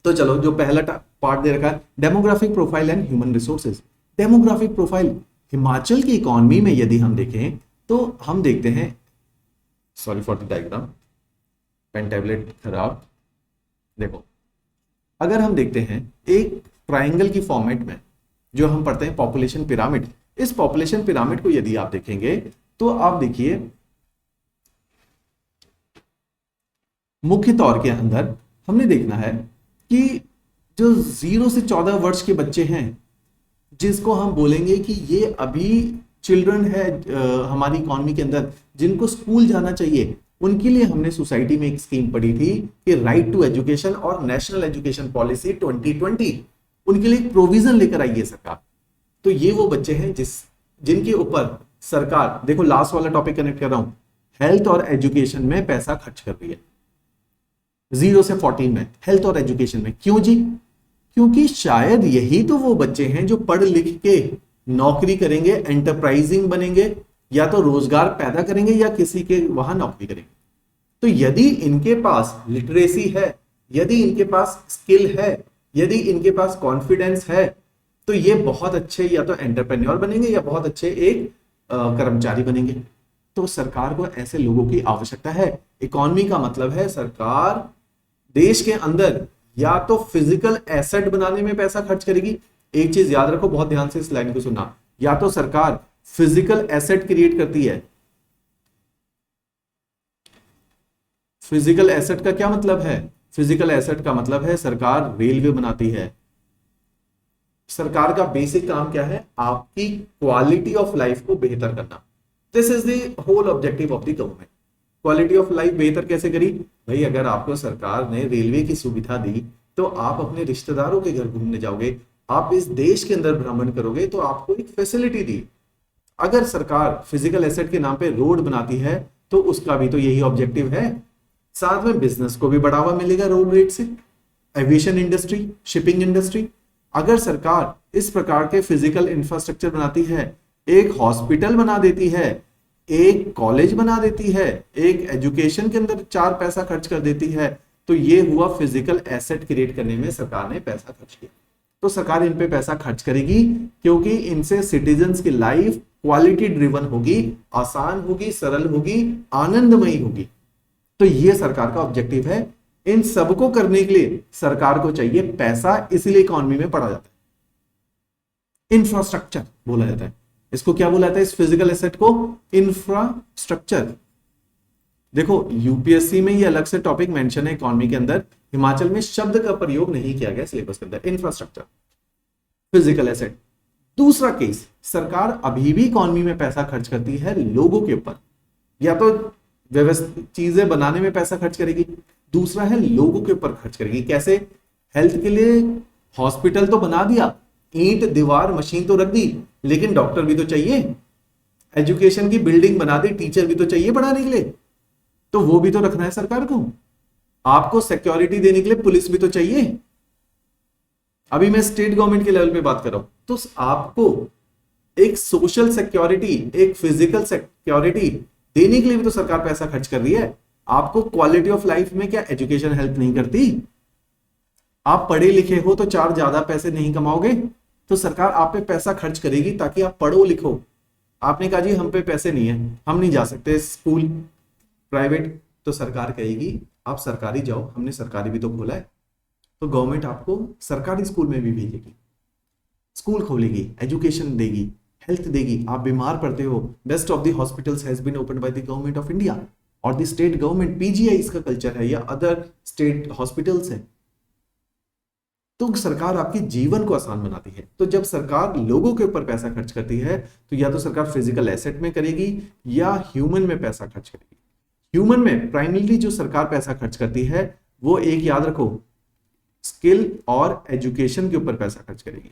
S1: तो चलो जो पहला पार्ट दे रखा है, demographic profile and human resources. Demographic profile Himachal की इकोनॉमी में यदि हम देखें तो हम देखते हैं, sorry for the diagram, pen tablet खराब। देखो, अगर हम देखते हैं एक ट्रायंगल की फॉर्मेट में जो हम पढ़ते हैं पॉपुलेशन पिरामिड, इस पॉपुलेशन पिरामिड को यदि आप देखेंगे तो आप देखिए मुख्य तौर के अंदर हमने देखना है कि जो 0 से 14 वर्ष के बच्चे हैं, जिसको हम बोलेंगे कि ये अभी चिल्ड्रन है हमारी इकोनॉमी के अंदर, जिनको स्कूल जाना चाहिए, उनके लिए हमने सोसाइटी में एक स्कीम पढ़ी थी कि राइट टू एजुकेशन और नेशनल एजुकेशन पॉलिसी 2020, उनके लिए एक प्रोविजन लेकर आई है सरकार। तो ये वो बच्चे हैं जिनके ऊपर सरकार, देखो लास्ट वाला टॉपिक कनेक्ट कर रहा हूं, हेल्थ और एजुकेशन में पैसा खर्च कर रही है। 0 से 14 में हेल्थ और एजुकेशन में। क्यों जी? क्योंकि शायद यही तो वो बच्चे हैं जो पढ़ लिख के नौकरी करेंगे, एंटरप्राइजिंग बनेंगे, या तो रोजगार पैदा करेंगे या किसी के वहां नौकरी करेंगे। तो यदि इनके पास लिटरेसी है, यदि इनके पास स्किल है, यदि इनके पास कॉन्फिडेंस है, तो ये बहुत अच्छे या तो एंटरप्रेन्योर बनेंगे या बहुत अच्छे एक कर्मचारी बनेंगे। तो सरकार को ऐसे लोगों की आवश्यकता है। इकोनॉमी का मतलब है सरकार देश के अंदर या तो फिजिकल एसेट बनाने में पैसा खर्च करेगी। एक चीज याद रखो, बहुत ध्यान से इस लाइन को सुनना, या तो सरकार फिजिकल एसेट क्रिएट करती है। फिजिकल एसेट का क्या मतलब है? फिजिकल एसेट का मतलब है सरकार रेलवे बनाती है। सरकार का बेसिक काम क्या है? आपकी क्वालिटी ऑफ लाइफ को बेहतर करना। This is the whole objective of the government. Quality of life बेहतर कैसे करी भाई? अगर आपको सरकार ने रेलवे की सुविधा दी तो आप अपने रिश्तेदारों के घर घूमने जाओगे, आप इस देश के अंदर भ्रमण करोगे, तो आपको एक फैसिलिटी दी। अगर सरकार फिजिकल एसेट के नाम पे रोड बनाती है तो उसका भी तो यही ऑब्जेक्टिव है। साथ में बिजनेस को भी बढ़ावा मिलेगा रोड रेट से, एविएशन इंडस्ट्री, शिपिंग इंडस्ट्री। अगर सरकार इस प्रकार के फिजिकल इंफ्रास्ट्रक्चर बनाती है, एक हॉस्पिटल बना देती है, एक कॉलेज बना देती है, एक एजुकेशन के अंदर 4 पैसा खर्च कर देती है, तो ये हुआ फिजिकल एसेट क्रिएट करने में सरकार ने पैसा खर्च किया। तो सरकार इन पे पैसा खर्च करेगी क्योंकि इनसे सिटीजन्स की लाइफ क्वालिटी ड्रिवन होगी, आसान होगी, सरल होगी, आनंदमयी होगी। तो ये सरकार का ऑब्जेक्टिव है। इन सबको करने के लिए सरकार को चाहिए पैसा, इसलिए इकोनॉमी में पढ़ा जाता है इंफ्रास्ट्रक्चर बोला जाता है। इसको क्या बोला जाता है? इस फिजिकल एसेट को इंफ्रास्ट्रक्चर। देखो यूपीएससी में ये अलग से टॉपिक मेंशन है इकोनॉमी के अंदर, हिमाचल में शब्द का प्रयोग नहीं किया गया सिलेबस के अंदर। Infrastructure, physical asset. दूसरा केस, सरकार अभी भी इकोनॉमी में पैसा खर्च करती है लोगों के ऊपर, या तो व्यवस्थित चीजें बनाने में पैसा खर्च करेगी, दूसरा है लोगों के ऊपर खर्च करेगी। कैसे? हेल्थ के लिए हॉस्पिटल तो बना दिया, ईंट दीवार मशीन तो रख दी, लेकिन डॉक्टर भी तो चाहिए। एजुकेशन की बिल्डिंग बना दी, टीचर भी तो चाहिए पढ़ाने के लिए, तो वो भी तो रखना है सरकार को। आपको सिक्योरिटी देने के लिए पुलिस भी तो चाहिए। अभी मैं स्टेट गवर्नमेंट के लेवल पे बात कर रहा हूं, तो आपको एक सोशल सिक्योरिटी, एक फिजिकल सिक्योरिटी देने के लिए भी तो सरकार पैसा खर्च कर रही है। आपको क्वालिटी ऑफ लाइफ में क्या एजुकेशन हेल्प नहीं करती? आप पढ़े लिखे हो तो 4 ज्यादा पैसे नहीं कमाओगे, तो सरकार आप पे पैसा खर्च करेगी ताकि आप पढ़ो लिखो। आपने कहा जी हम पे पैसे नहीं है, हम नहीं जा सकते स्कूल प्राइवेट, तो सरकार कहेगी आप सरकारी जाओ, हमने सरकारी भी तो खोला है। तो गवर्नमेंट आपको सरकारी स्कूल में भी भेजेगी, स्कूल खोलेगी, एजुकेशन देगी, हेल्थ देगी। आप बीमार पड़ते हो, best of the hospitals has been opened by the government of India और द स्टेट गवर्नमेंट। पीजीआई इसका कल्चर है या अदर स्टेट हॉस्पिटल्स है। तो सरकार आपके जीवन को आसान बनाती है। तो जब सरकार लोगों के ऊपर पैसा खर्च करती है तो या तो सरकार फिजिकल एसेट में करेगी या ह्यूमन में पैसा खर्च करेगी। ह्यूमन में प्राइमरीली जो सरकार पैसा खर्च करती है वो एक याद रखो, स्किल और एजुकेशन के ऊपर पैसा खर्च करेगी।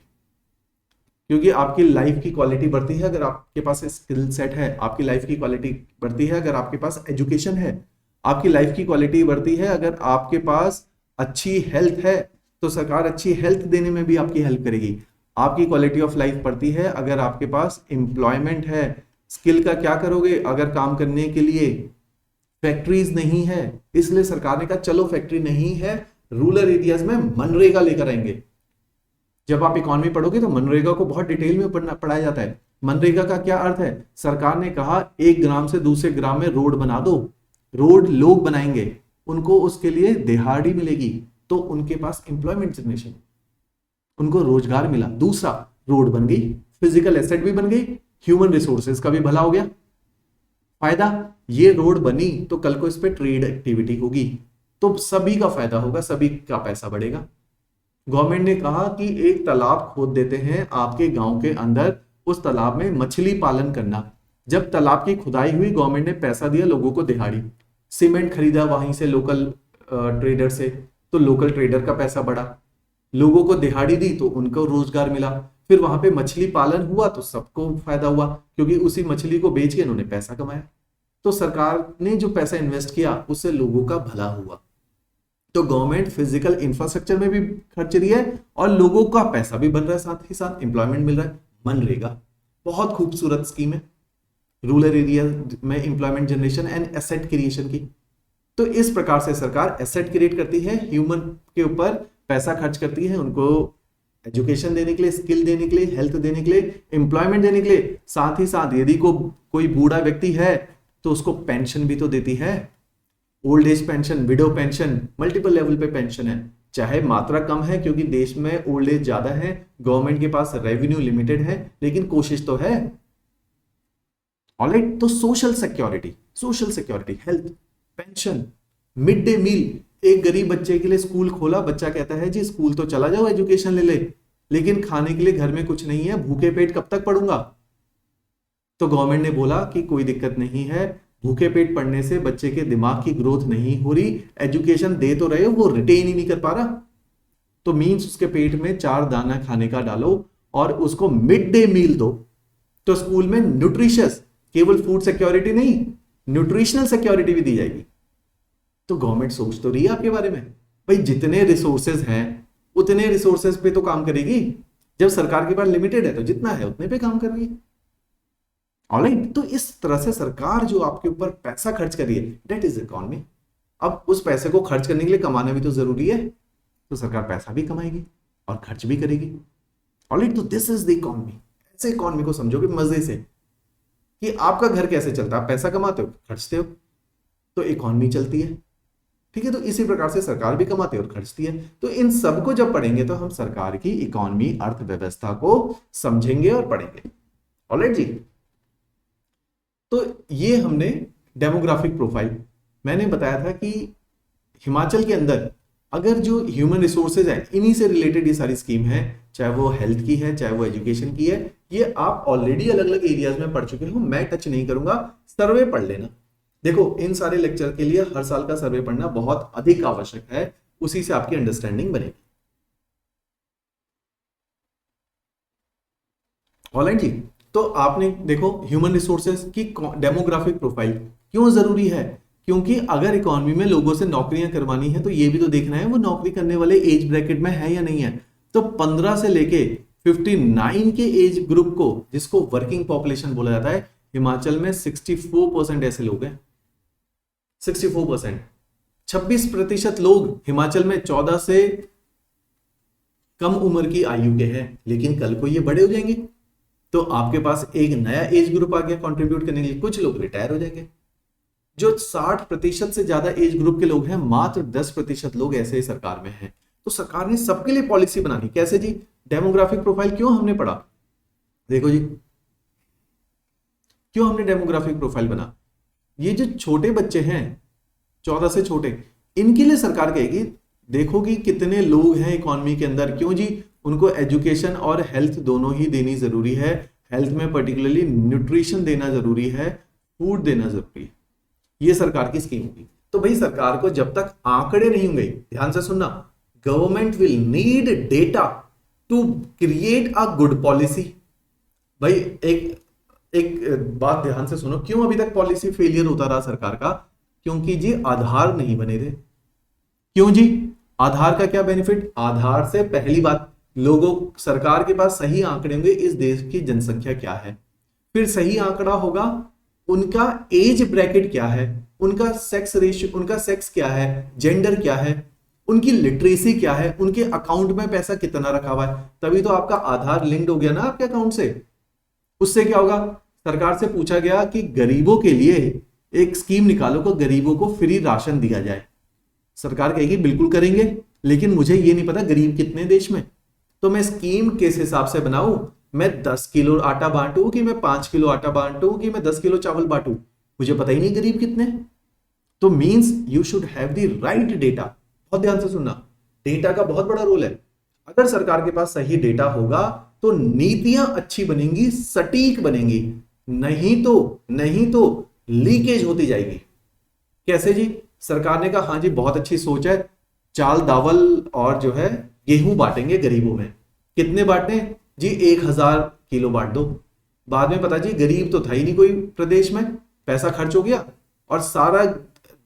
S1: क्योंकि आपकी लाइफ की क्वालिटी बढ़ती है अगर आपके पास स्किल सेट है, आपकी लाइफ की क्वालिटी बढ़ती है अगर आपके पास एजुकेशन है, आपकी लाइफ की क्वालिटी बढ़ती है अगर आपके पास अच्छी हेल्थ है, तो सरकार अच्छी हेल्थ देने में भी आपकी हेल्प करेगी। आपकी क्वालिटी ऑफ लाइफ बढ़ती है अगर आपके पास एम्प्लॉयमेंट है। स्किल का क्या करोगे अगर काम करने के लिए फैक्ट्रीज नहीं है, इसलिए सरकार ने कहा चलो फैक्ट्री नहीं है, रूरल एरियाज में मनरेगा लेकर आएंगे। जब आप इकोनॉमी पढ़ोगे तो मनरेगा को बहुत डिटेल में पढ़ाया जाता है। मनरेगा का क्या अर्थ है? सरकार ने कहा एक ग्राम से दूसरे ग्राम में रोड बना दो, रोड लोग बनाएंगे, उनको उसके लिए दिहाड़ी मिलेगी, तो उनके पास एम्प्लॉयमेंट जनरेशन, उनको रोजगार मिला। दूसरा, रोड बन गई, फिजिकल एसेट भी बन गई, ह्यूमन रिसोर्सेज का भी भला हो गया। फायदा, ये रोड बनी तो कल को इस पे ट्रेड एक्टिविटी होगी, तो सभी का फायदा होगा, सभी का पैसा बढ़ेगा। गवर्नमेंट ने कहा कि एक तालाब खोद देते हैं आपके गांव के अंदर, उस तालाब में मछली पालन करना। जब तालाब की खुदाई हुई, गवर्नमेंट ने पैसा दिया लोगों को दिहाड़ी, सीमेंट खरीदा वहीं से लोकल ट्रेडर से, तो लोकल ट्रेडर का पैसा बढ़ा, लोगों को दिहाड़ी दी तो उनको रोजगार मिला। फिर वहां पे मछली पालन हुआ तो सबको फायदा हुआ, क्योंकि उसी मछली को बेच के इन्होंने पैसा कमाया। तो सरकार ने जो पैसा इन्वेस्ट किया उससे लोगों का भला हुआ। तो गवर्नमेंट फिजिकल इंफ्रास्ट्रक्चर में भी खर्च रही है और लोगों का पैसा भी बन रहा है, साथ ही साथ एम्प्लॉयमेंट मिल रहा है। मनरेगा बहुत खूबसूरत स्कीम है रूरल एरिया में employment generation and asset creation की। तो इस प्रकार से सरकार एसेट क्रिएट करती है, ह्यूमन के ऊपर पैसा खर्च करती है, उनको एजुकेशन देने के लिए, स्किल देने के लिए, हेल्थ देने के लिए, एम्प्लॉयमेंट देने के लिए। साथ ही साथ यदि कोई बूढ़ा व्यक्ति है तो उसको पेंशन भी तो देती है, old age pension, window pension, multiple level पे पेंशन है। चाहे मात्रा कम है क्योंकि देश में ओल्ड एज ज्यादा है, गवर्नमेंट के पास रेवेन्यू लिमिटेड है, लेकिन कोशिश तो है। ऑलराइट, तो social security, health, pension, mid day meal. एक गरीब बच्चे के लिए स्कूल खोला, बच्चा कहता है जी स्कूल तो चला जाओ, एजुकेशन ले ले, लेकिन खाने के लिए घर में कुछ नहीं है, भूखे पेट कब तक पढ़ूंगा? तो गवर्नमेंट ने बोला कि कोई दिक्कत नहीं है, भूखे पेट पढ़ने से बच्चे के दिमाग की ग्रोथ नहीं हो रही, एजुकेशन दे तो रहे हो, वो रिटेन ही नहीं कर पा रहा, तो मीन्स उसके पेट में 4 दाना खाने का डालो और उसको मिड डे मील दो। तो स्कूल में न्यूट्रिशियस, केवल फूड सिक्योरिटी नहीं, न्यूट्रिशनल सिक्योरिटी भी दी जाएगी। तो गवर्नमेंट सोच तो रही है आपके बारे में। भाई जितने रिसोर्सेज हैं उतने रिसोर्सेज पे तो काम करेगी, जब सरकार के पास लिमिटेड है तो जितना है उतने पे काम कर रही है। ऑलराइट, तो इस तरह से सरकार जो आपके ऊपर पैसा खर्च कर रही है, दैट इज इकोनॉमी। अब उस पैसे को खर्च करने के लिए कमाना भी तो जरूरी है, तो सरकार पैसा भी कमाएगी और खर्च भी करेगी। ऑलराइट, तो दिस इज द इकोनॉमी। ऐसे इकोनॉमी को समझोगे मजे से कि आपका घर कैसे चलता है, आप पैसा कमाते हो, खर्चते हो, तो इकोनॉमी चलती है। ठीक है, तो इसी प्रकार से सरकार भी कमाती है और खर्चती है। तो इन सबको जब पढ़ेंगे तो हम सरकार की इकोनॉमी, अर्थव्यवस्था को समझेंगे और पढ़ेंगे। ऑलराइट जी, तो ये हमने डेमोग्राफिक प्रोफाइल, मैंने बताया था कि हिमाचल के अंदर अगर जो ह्यूमन रिसोर्सेज है, इन्हीं से रिलेटेड ये सारी स्कीम है, चाहे वो हेल्थ की है, चाहे वो एजुकेशन की है, ये आप ऑलरेडी अलग अलग एरियाज में पढ़ चुके हो, मैं टच नहीं करूंगा, सर्वे पढ़ लेना। देखो, इन सारे लेक्चर के लिए हर साल का सर्वे पढ़ना बहुत अधिक आवश्यक है, उसी से आपकी अंडरस्टैंडिंग बनेगी। ऑलराइट जी, तो आपने देखो ह्यूमन रिसोर्सेज की डेमोग्राफिक प्रोफाइल क्यों जरूरी है, क्योंकि अगर इकोनॉमी में लोगों से नौकरियां करवानी है तो ये भी तो देखना है वो नौकरी करने वाले एज ब्रैकेट में है या नहीं है। तो 15 से लेके 59 के एज ग्रुप को, जिसको वर्किंग पॉपुलेशन बोला जाता है, हिमाचल में 64% ऐसे लोग हैं। 64%, 26% लोग हिमाचल में 14 से कम उम्र की आयु के हैं, लेकिन कल को ये बड़े हो जाएंगे तो आपके पास एक नया एज ग्रुप आ गया कंट्रीब्यूट करने के लिए, कुछ लोग रिटायर हो जाएंगे। जो 60% से ज्यादा एज ग्रुप के लोग हैं, मात्र 10% लोग ऐसे ही सरकार में हैं। तो सरकार ने सबके लिए पॉलिसी बनानी, कैसे जी? डेमोग्राफिक प्रोफाइल क्यों हमने पढ़ा, देखो जी, क्यों हमने डेमोग्राफिक प्रोफाइल बना। ये जो छोटे बच्चे हैं 14 से छोटे, इनके लिए सरकार कहेगी देखो कि कितने लोग हैं इकोनॉमी के अंदर, क्यों जी? उनको एजुकेशन और हेल्थ दोनों ही देनी जरूरी है। हेल्थ में पर्टिकुलरली न्यूट्रिशन देना जरूरी है, फूड देना जरूरी है। ये सरकार की स्कीम होगी। तो भाई सरकार को जब तक आंकड़े नहीं होंगे, ध्यान से सुनना, government will need data to create a good policy. भाई एक एक बात ध्यान से सुनो, क्यों अभी तक पॉलिसी फेलियर होता रहा सरकार का? क्योंकि जी आधार नहीं बने थे। क्यों जी? आधार का क्या बेनिफिट? आधार से पहली बात, लोगों, सरकार के पास सही आंकड़े होंगे इस देश की जनसंख्या क्या है, फिर सही आंकड़ा होगा उनका एज ब्रैकेट क्या है, उनका सेक्स रेशियो, उनका सेक्स क्या है, जेंडर क्या है, उनकी लिटरेसी क्या है, उनके अकाउंट में पैसा कितना रखा हुआ है, तभी तो आपका आधार लिंक्ड हो गया ना आपके अकाउंट से। उससे क्या होगा? सरकार से पूछा गया कि गरीबों के लिए एक स्कीम निकालो को गरीबों को फ्री राशन दिया जाए। सरकार कहेगी बिल्कुल करेंगे, लेकिन मुझे ये नहीं पता गरीब कितने देश में, तो मैं स्कीम किस हिसाब से बनाऊं? मैं 10 किलो आटा बांटूं कि मैं 5 किलो आटा बांटूं कि मैं 10 किलो चावल बांटूं? मुझे पता ही नहीं गरीब कितने। तो means you should have the right data. बहुत ध्यान से सुनना, डेटा का बहुत बड़ा रोल है। अगर सरकार के पास सही डेटा होगा तो नीतियां अच्छी बनेंगी, सटीक बनेंगी, नहीं तो लीकेज होती जाएगी। कैसे जी? सरकार ने कहा हाँ जी बहुत अच्छी सोच है, चाल दावल और जो है गेहूं बांटेंगे गरीबों में। कितने बांटने जी? 1000 किलो बांट दो। बाद में पता जी गरीब तो था ही नहीं कोई प्रदेश में, पैसा खर्च हो गया और सारा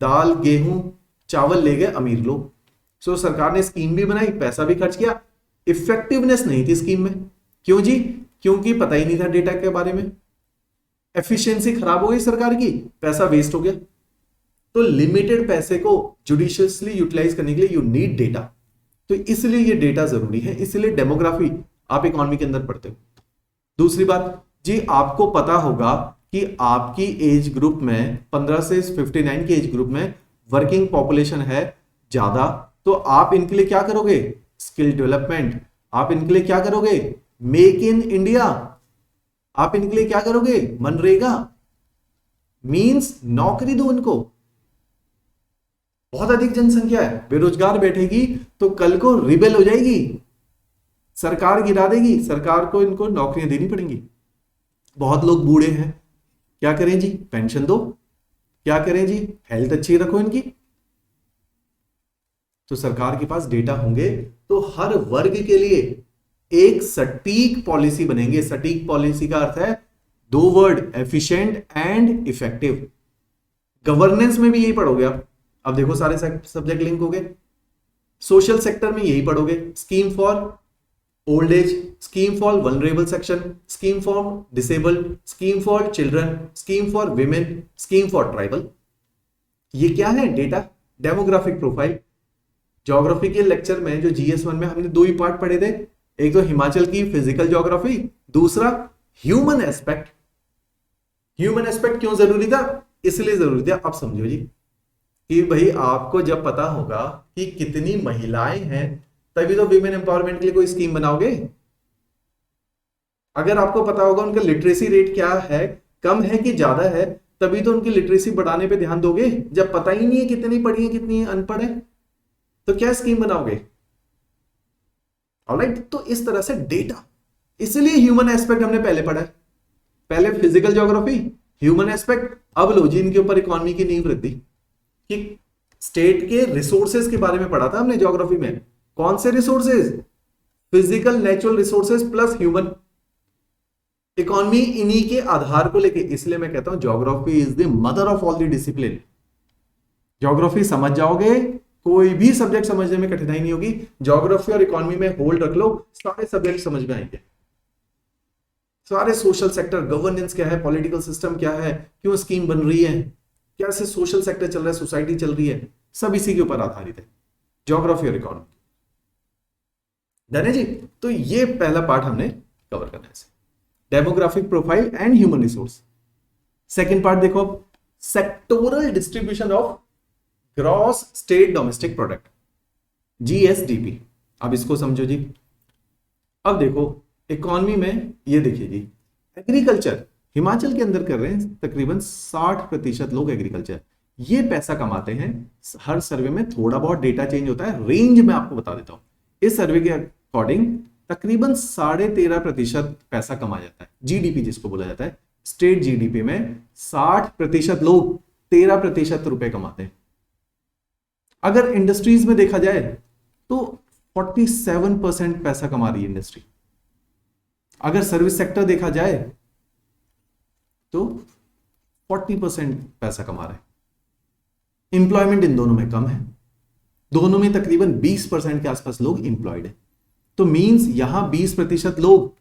S1: दाल गेहूं चावल ले गए अमीर लोग। सो सरकार ने स्कीम भी बनाई, पैसा भी खर्च किया, इफेक्टिवनेस नहीं थी स्कीम में। क्यों जी? क्योंकि पता ही नहीं था डेटा के बारे में, एफिशिएंसी खराब हो गई सरकार की, पैसा वेस्ट हो गया। तो लिमिटेड पैसे को जुडिशियसली यूटिलाइज करने के लिए यू नीड डेटा। तो इसलिए ये डेटा जरूरी है, इसलिए डेमोग्राफी आप इकोनॉमी के अंदर पढ़ते हो। दूसरी बात जी, आपको पता होगा कि आपकी एज ग्रुप में 15 से 59 के एज ग्रुप में वर्किंग पॉपुलेशन है ज्यादा, तो आप इनके लिए क्या करोगे? Skill development. आप इनके लिए क्या करोगे? Make in India. आप इनके लिए क्या करोगे? मनरेगा। मींस नौकरी दो इनको। बहुत अधिक जनसंख्या है, बेरोजगार बैठेगी तो कल को रिबेल हो जाएगी, सरकार गिरा देगी, सरकार को इनको नौकरियां देनी पड़ेंगी। बहुत लोग बूढ़े हैं, क्या करें जी? पेंशन दो। क्या करें जी? हेल्थ अच्छी रखो इनकी। तो सरकार के पास डेटा होंगे तो हर वर्ग के लिए एक सटीक पॉलिसी बनेंगे। सटीक पॉलिसी का अर्थ है दो word, efficient and effective. Governance में भी यही पढ़ोगे आप। अब देखो सारे सब्जेक्ट लिंक हो गए। सोशल सेक्टर में यही पढ़ोगे, scheme for old age, scheme for vulnerable section, scheme for disabled, scheme for children, scheme for women, scheme for tribal. ये क्या है? Data, demographic profile. ज्योग्राफी के लेक्चर में जो GS1 में हमने दो ही पार्ट पढ़े थे, एक तो हिमाचल की फिजिकल ज्योग्राफी, दूसरा ह्यूमन एस्पेक्ट। ह्यूमन एस्पेक्ट क्यों जरूरी था? इसलिए जरूरी था, अब समझो जी, कि भाई आपको जब पता होगा कि कितनी महिलाएं हैं तभी तो विमेन एम्पावरमेंट के लिए कोई स्कीम बनाओगे। अगर आपको पता होगा उनका लिटरेसी रेट क्या है, कम है कि ज्यादा है, तभी तो उनकी लिटरेसी बढ़ाने पे ध्यान दोगे। जब पता ही नहीं है कितनी पढ़ी है कितनी अनपढ़ है, तो क्या स्कीम बनाओगे? ऑलराइट, तो इस तरह से डेटा, इसलिए ह्यूमन एस्पेक्ट हमने पहले पढ़ा है। पहले फिजिकल ज्योग्राफी, ह्यूमन एस्पेक्ट, अब लो जी इनके ऊपर इकोनॉमी की नींव रख दी कि स्टेट के रिसोर्सेज के बारे में पढ़ा था हमने ज्योग्राफी में। कौन से resources? Physical natural resources plus human. Economy इन्हीं के आधार को लेके, इसलिए मैं कहता हूं geography is the mother of all the discipline. Geography समझ जाओगे, कोई भी सब्जेक्ट समझने में कठिनाई नहीं होगी। ज्योग्राफी और इकोनॉमी में होल्ड रख लो, सारे सब्जेक्ट समझ में आएंगे। सारे सोशल सेक्टर, गवर्नेंस क्या है, पॉलिटिकल सिस्टम क्या है, क्यों स्कीम बन रही है, कैसे सोशल सेक्टर चल रहा है, सोसाइटी चल रही है, सब इसी के ऊपर आधारित है, ज्योग्राफी और इकोनॉमी। डन है जी? तो ये पहला पार्ट हमने कवर करना है, demographic profile and human resource. Second part देखो, sectoral distribution of gross state domestic product, GSDP। अब इसको समझो जी। अब देखो इकोनॉमी में ये देखिए जी, एग्रीकल्चर हिमाचल के अंदर कर रहे हैं तकरीबन 60% लोग एग्रीकल्चर, ये पैसा कमाते हैं। हर सर्वे में थोड़ा बहुत डेटा चेंज होता है, रेंज में आपको बता देता हूं। इस सर्वे के अकॉर्डिंग तकरीबन 13.5% पैसा कमाया जाता है, GDP जिसको बोला जाता है। स्टेट GDP में 60% लोग 13% रुपए कमाते हैं। अगर इंडस्ट्रीज में देखा जाए तो 47% पैसा कमा रही है इंडस्ट्री। अगर सर्विस सेक्टर देखा जाए तो 40% पैसा कमा रहे हैं। इंप्लॉयमेंट इन दोनों में कम है, दोनों में तकरीबन 20% के आसपास लोग इंप्लॉयड है। तो मींस यहां 20% लोग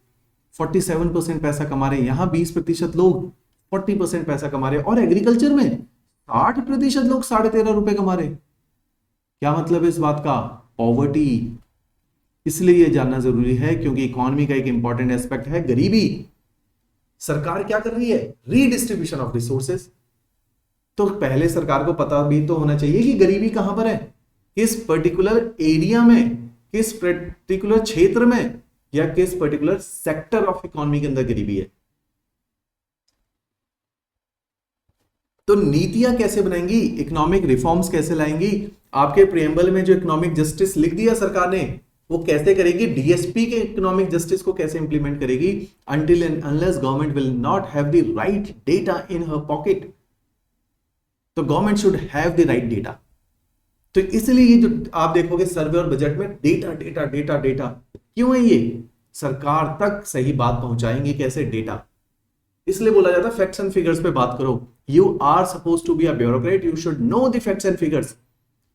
S1: 47% पैसा कमा रहे हैं, यहां 20% लोग 40% पैसा कमा रहे हैं, और एग्रीकल्चर में 60% लोग ₹13.5 कमा रहे हैं। क्या मतलब है इस बात का? पॉवर्टी। इसलिए यह जानना जरूरी है क्योंकि इकोनॉमी का एक इंपॉर्टेंट एस्पेक्ट है गरीबी। सरकार क्या कर रही है? Redistribution of resources. तो पहले सरकार को पता भी तो होना चाहिए कि गरीबी कहां पर है, किस पर्टिकुलर एरिया में, किस पर्टिकुलर क्षेत्र में, या किस पर्टिकुलर सेक्टर ऑफ इकोनॉमी के अंदर गरीबी है। तो नीतियां कैसे बनाएंगी, इकोनॉमिक रिफॉर्म्स कैसे लाएंगी? आपके प्रियम्बल में जो इकोनॉमिक जस्टिस लिख दिया सरकार ने, वो कैसे करेगी? डीएसपी के इकोनॉमिक जस्टिस को कैसे इंप्लीमेंट करेगी? Until and unless government will not have the right data in हर पॉकेट। तो government should have the right data. तो इसलिए ये जो आप देखोगे सर्वे और बजट में डेटा डेटा डेटा डेटा क्यों है? ये सरकार तक सही बात पहुंचाएंगे कैसे? डेटा। इसलिए बोला जाता है फैक्ट्स एंड फिगर्स पे बात करो। You are suppose to be a bureaucrat, you should know the facts and figures.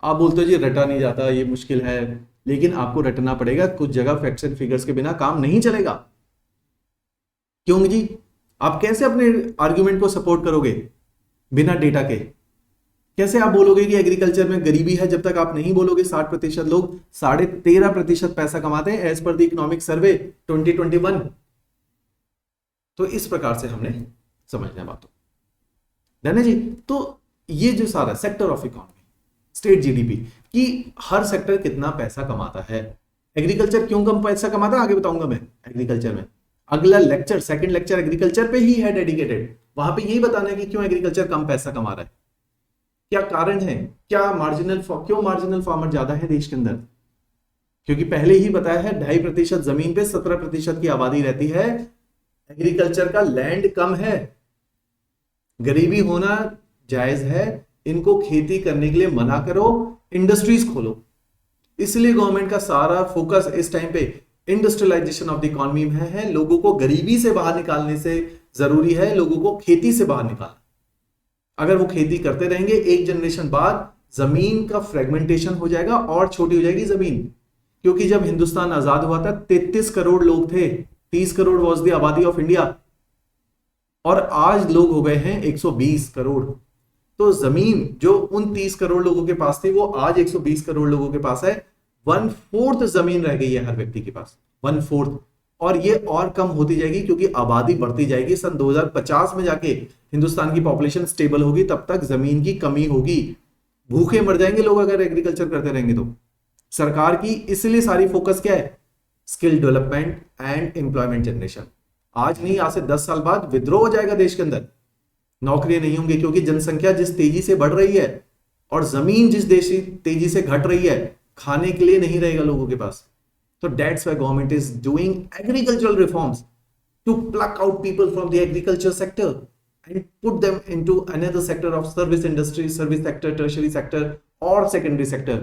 S1: आप बोलते हो जी रटा नहीं जाता, ये मुश्किल है, लेकिन आपको रटना पड़ेगा। कुछ जगह फैक्ट्स एंड फिगर्स के बिना काम नहीं चलेगा। क्यों जी? आप कैसे अपने आर्ग्यूमेंट को सपोर्ट करोगे बिना डेटा के? कैसे आप बोलोगे कि एग्रीकल्चर में गरीबी है जब तक आप नहीं बोलोगे 60% लोग 13.5% पैसा कमाते हैं as per the economic survey 2021। तो इस प्रकार से हमने समझना है बातों है जी। तो ये जो सारा sector of economy, state GDP कि हर सेक्टर कितना पैसा कमाता है। एग्रीकल्चर क्यों कम पैसा कमाता है आगे बताऊंगा मैं एग्रीकल्चर में। अगला लेक्चर, सेकंड लेक्चर एग्रीकल्चर पे ही है डेडिकेटेड। वहां पे यही बताना है कि क्यों एग्रीकल्चर कम पैसा कमा रहा है, क्या कारण है, क्या क्यों मार्जिनल फार्मर ज्यादा है देश के अंदर। क्योंकि पहले ही बताया है 2.5% जमीन पे 17% की आबादी रहती है। एग्रीकल्चर का लैंड कम है, गरीबी होना जायज है, इनको खेती करने के लिए मना करो, इंडस्ट्रीज खोलो। इसलिए गवर्नमेंट का सारा फोकस इस टाइम पे इंडस्ट्रियलाइजेशन ऑफ द इकोनॉमी में है। लोगों को गरीबी से बाहर निकालने से जरूरी है लोगों को खेती से बाहर निकालना। अगर वो खेती करते रहेंगे एक जनरेशन बाद जमीन का फ्रेगमेंटेशन हो जाएगा और छोटी हो जाएगी जमीन। क्योंकि जब हिंदुस्तान आजाद हुआ था 33 करोड़ लोग थे, 30 करोड़ वॉज द आबादी ऑफ इंडिया, और आज लोग हो गए हैं 120 करोड़। तो जमीन जो उन 30 करोड़ लोगों के पास थी वो आज 120 करोड़ लोगों के पास है। 1/4 जमीन रह गई है हर व्यक्ति के पास, 1/4। और ये और कम होती जाएगी क्योंकि आबादी बढ़ती जाएगी। सन 2050 में जाके हिंदुस्तान की पॉपुलेशन स्टेबल होगी, तब तक जमीन की कमी होगी, भूखे मर जाएंगे लोग अगर एग्रीकल्चर करते रहेंगे तो। सरकार की इसलिए सारी फोकस क्या है? Skill development and employment generation. आज नहीं, आज से 10 साल बाद विद्रोह हो जाएगा देश के अंदर, नौकरियां नहीं होंगी क्योंकि जनसंख्या जिस तेजी से बढ़ रही है और जमीन जिस तेजी से घट रही है, खाने के लिए नहीं रहेगा लोगों के पास। So that's why government is doing agricultural reforms to pluck out people from the agriculture sector and put them into another sector of service industry, service sector, tertiary sector or secondary sector.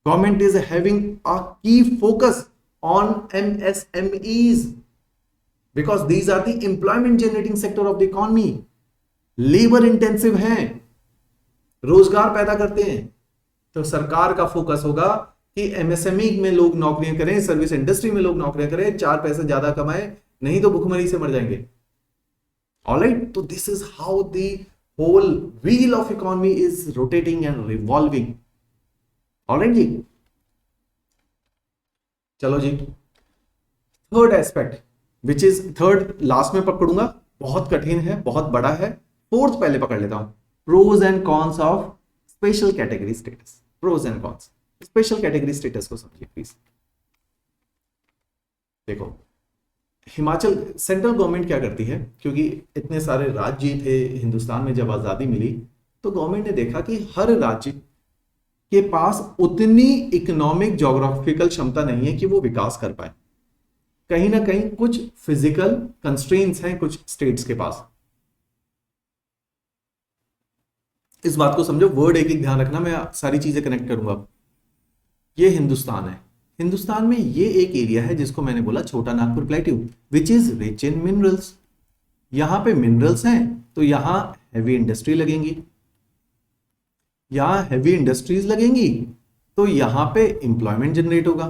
S1: Government is having a key focus on MSMEs because these are the employment generating sector of the economy. Labor intensive हैं, रोजगार पैदा करते हैं। तो सरकार का focus होगा कि एमएसएमई में लोग नौकरियां करें, सर्विस इंडस्ट्री में लोग नौकरियां करें, 4 पैसे ज्यादा कमाएं, नहीं तो भुखमरी से मर जाएंगे। ऑलराइट, तो this is how the whole wheel of economy is rotating and revolving. Alright जी, चलो जी, third aspect which is third last में पकड़ूंगा, बहुत कठिन है, बहुत बड़ा है। फोर्थ पहले पकड़ लेता हूं, pros and cons of special category status. Pros and cons special category status को समझिए प्लीज। देखो, हिमाचल सेंट्रल गवर्नमेंट क्या करती है, क्योंकि इतने सारे राज्य थे हिंदुस्तान में जब आजादी मिली, तो गवर्नमेंट ने देखा कि हर राज्य के पास उतनी इकोनॉमिक ज्योग्राफिकल क्षमता नहीं है कि वो विकास कर पाए। कहीं ना कहीं कुछ फिजिकल कंस्ट्रेंट्स हैं कुछ स्टेट्स के पास। इस बात को समझो, वर्ड एक एक ध्यान रखना, मैं सारी चीजें कनेक्ट करूंगा। ये हिंदुस्तान है, हिंदुस्तान में ये एक एरिया है जिसको मैंने बोला छोटा Nagpur plateau, which is rich in minerals. यहां पे मिनरल्स हैं तो यहां हैवी इंडस्ट्री लगेंगी, यहां हैवी इंडस्ट्रीज लगेंगी तो यहां पे इंप्लॉयमेंट जनरेट होगा,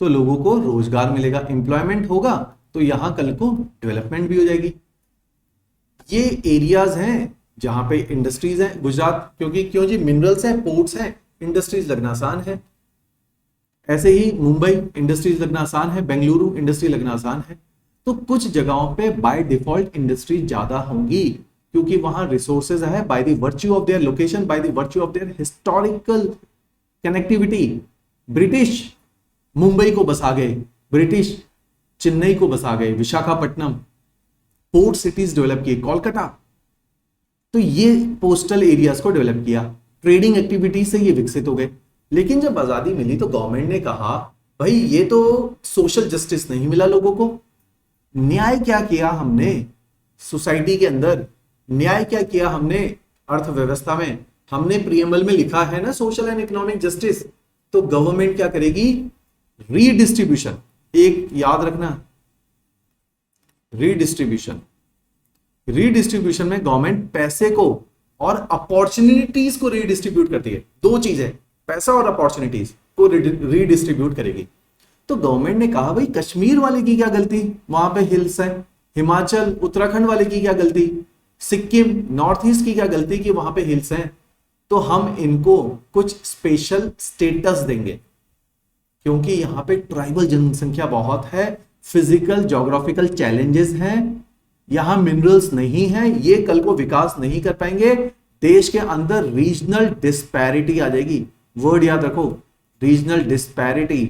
S1: तो लोगों को रोजगार मिलेगा, इंप्लॉयमेंट होगा तो यहां कल को डेवलपमेंट भी हो जाएगी। ये एरियाज हैं जहां पे इंडस्ट्रीज हैं। गुजरात क्योंकि क्यों जी, मिनरल्स हैं, पोर्ट्स हैं, इंडस्ट्रीज लगना आसान है। ऐसे ही मुंबई इंडस्ट्रीज लगना आसान है, बेंगलुरु इंडस्ट्री लगना आसान है। तो कुछ जगहों पे बाय डिफॉल्ट इंडस्ट्री ज्यादा होंगी क्योंकि वहां रिसोर्सेज है, by the virtue of their location, by the virtue of their historical connectivity. British Mumbai को बसा गए, ब्रिटिश चेन्नई को बसा गए, विशाखापट्टनम, पोर्ट सिटीज डेवलप किए, कोलकाता। तो ये पोस्टल एरियाज को डेवलप किया, ट्रेडिंग एक्टिविटी से ये विकसित हो गए। लेकिन जब आजादी मिली तो गवर्नमेंट ने कहा भाई ये तो सोशल जस्टिस नहीं मिला लोगों को। न्याय क्या किया हमने सोसाइटी के अंदर, न्याय क्या किया हमने अर्थव्यवस्था में? हमने प्रीएम्बल में लिखा है ना सोशल एंड इकोनॉमिक जस्टिस। तो गवर्नमेंट क्या करेगी? रीडिस्ट्रीब्यूशन। एक याद रखना, रीडिस्ट्रीब्यूशन। रीडिस्ट्रीब्यूशन में गवर्नमेंट पैसे को और अपॉर्चुनिटीज को रीडिस्ट्रीब्यूट करती है। दो चीजें, पैसा और अपॉर्चुनिटीज को रीडिस्ट्रीब्यूट करेगी। तो गवर्नमेंट ने कहा भाई कश्मीर वाले की क्या गलती, वहां पे हिल्स है। हिमाचल उत्तराखंड वाले की क्या गलती, सिक्किम नॉर्थ ईस्ट की क्या गलती कि वहां पे हिल्स हैं। तो हम इनको कुछ स्पेशल स्टेटस देंगे क्योंकि यहां पे ट्राइबल जनसंख्या बहुत है, फिजिकल ज्योग्राफिकल चैलेंजेस हैं, यहां मिनरल्स नहीं है, ये कल को विकास नहीं कर पाएंगे। देश के अंदर रीजनल डिस्पैरिटी आ जाएगी। वर्ड याद रखो, रीजनल डिस्पैरिटी।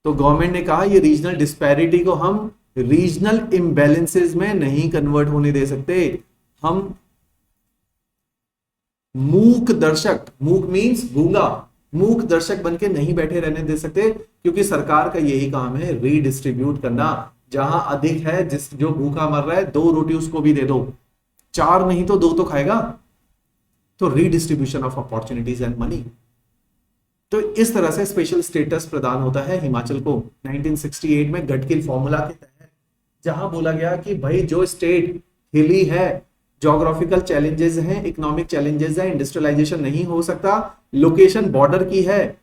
S1: तो गवर्नमेंट ने कहा ये रीजनल डिस्पैरिटी को हम रीजनल इम्बैलेंसेस में नहीं कन्वर्ट होने दे सकते। हम मूक दर्शक, मूक मींस गूंगा, मूक दर्शक बनके नहीं बैठे रहने दे सकते क्योंकि सरकार का यही काम है रीडिस्ट्रीब्यूट करना। जहां अधिक है, जिस जो भूखा मर रहा है, 2 रोटी उसको भी दे दो, 4 नहीं तो 2 तो खाएगा। तो redistribution of opportunities and money. तो इस तरह से स्पेशल स्टेटस प्रदान होता है हिमाचल को 1968 में गडकिल फॉर्मूला के तहत, जहां बोला गया कि भाई जो स्टेट हिली है, ज्योग्राफिकल चैलेंजेस हैं, इकोनॉमिक चैलेंजेस हैं, इंडस्ट्रियलाइजेशन नहीं हो सकता, लोकेशन बॉर्डर की है,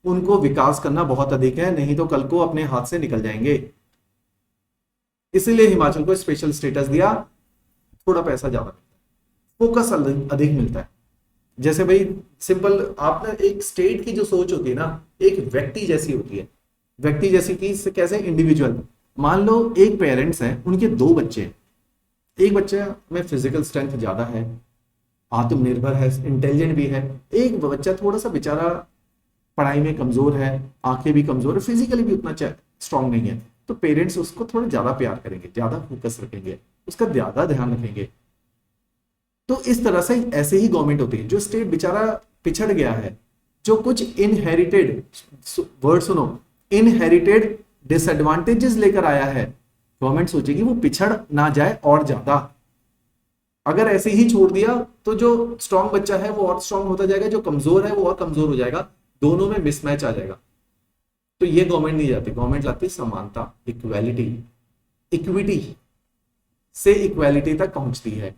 S1: उनको विकास करना बहुत अधिक है, नहीं तो कल को अपने हाथ से निकल जाएंगे। इसीलिए हिमाचल को स्पेशल स्टेटस दिया। थोड़ा पैसा ज्यादा मिलता है, फोकस अधिक मिलता है। जैसे भाई सिंपल, आप ना एक स्टेट की जो सोच होती है ना, एक व्यक्ति जैसी होती है। व्यक्ति जैसी की कैसे? इंडिविजुअल। मान लो एक पेरेंट्स हैं, उनके 2 बच्चे हैं। एक बच्चे में फिजिकल स्ट्रेंथ ज्यादा है, आत्मनिर्भर है, इंटेलिजेंट भी है। एक बच्चा थोड़ा सा बेचारा पढ़ाई में कमजोर है, आंखें भी कमजोर है, फिजिकली भी उतना स्ट्रांग नहीं है। तो पेरेंट्स उसको थोड़ा ज्यादा प्यार करेंगे, ज्यादा फोकस रखेंगे, उसका ज्यादा ध्यान रखेंगे। तो इस तरह से ऐसे ही गवर्नमेंट होती है। जो स्टेट बेचारा पिछड़ गया है, जो कुछ इनहेरिटेड, वर्ड सुनो, इनहेरिटेड डिसएडवांटेजेस लेकर आया है, गवर्नमेंट सोचेगी वो पिछड़ ना जाए और ज्यादा। अगर ऐसे ही छोड़ दिया तो जो स्ट्रांग बच्चा है वो और स्ट्रांग होता जाएगा, जो कमजोर है वो और कमजोर हो जाएगा, दोनों में मिसमैच आ जाएगा। तो ये गवर्नमेंट नहीं जाती, गवर्नमेंट लाती समानता, इक्वालिटी, इक्विटी से इक्वालिटी तक पहुंचती है।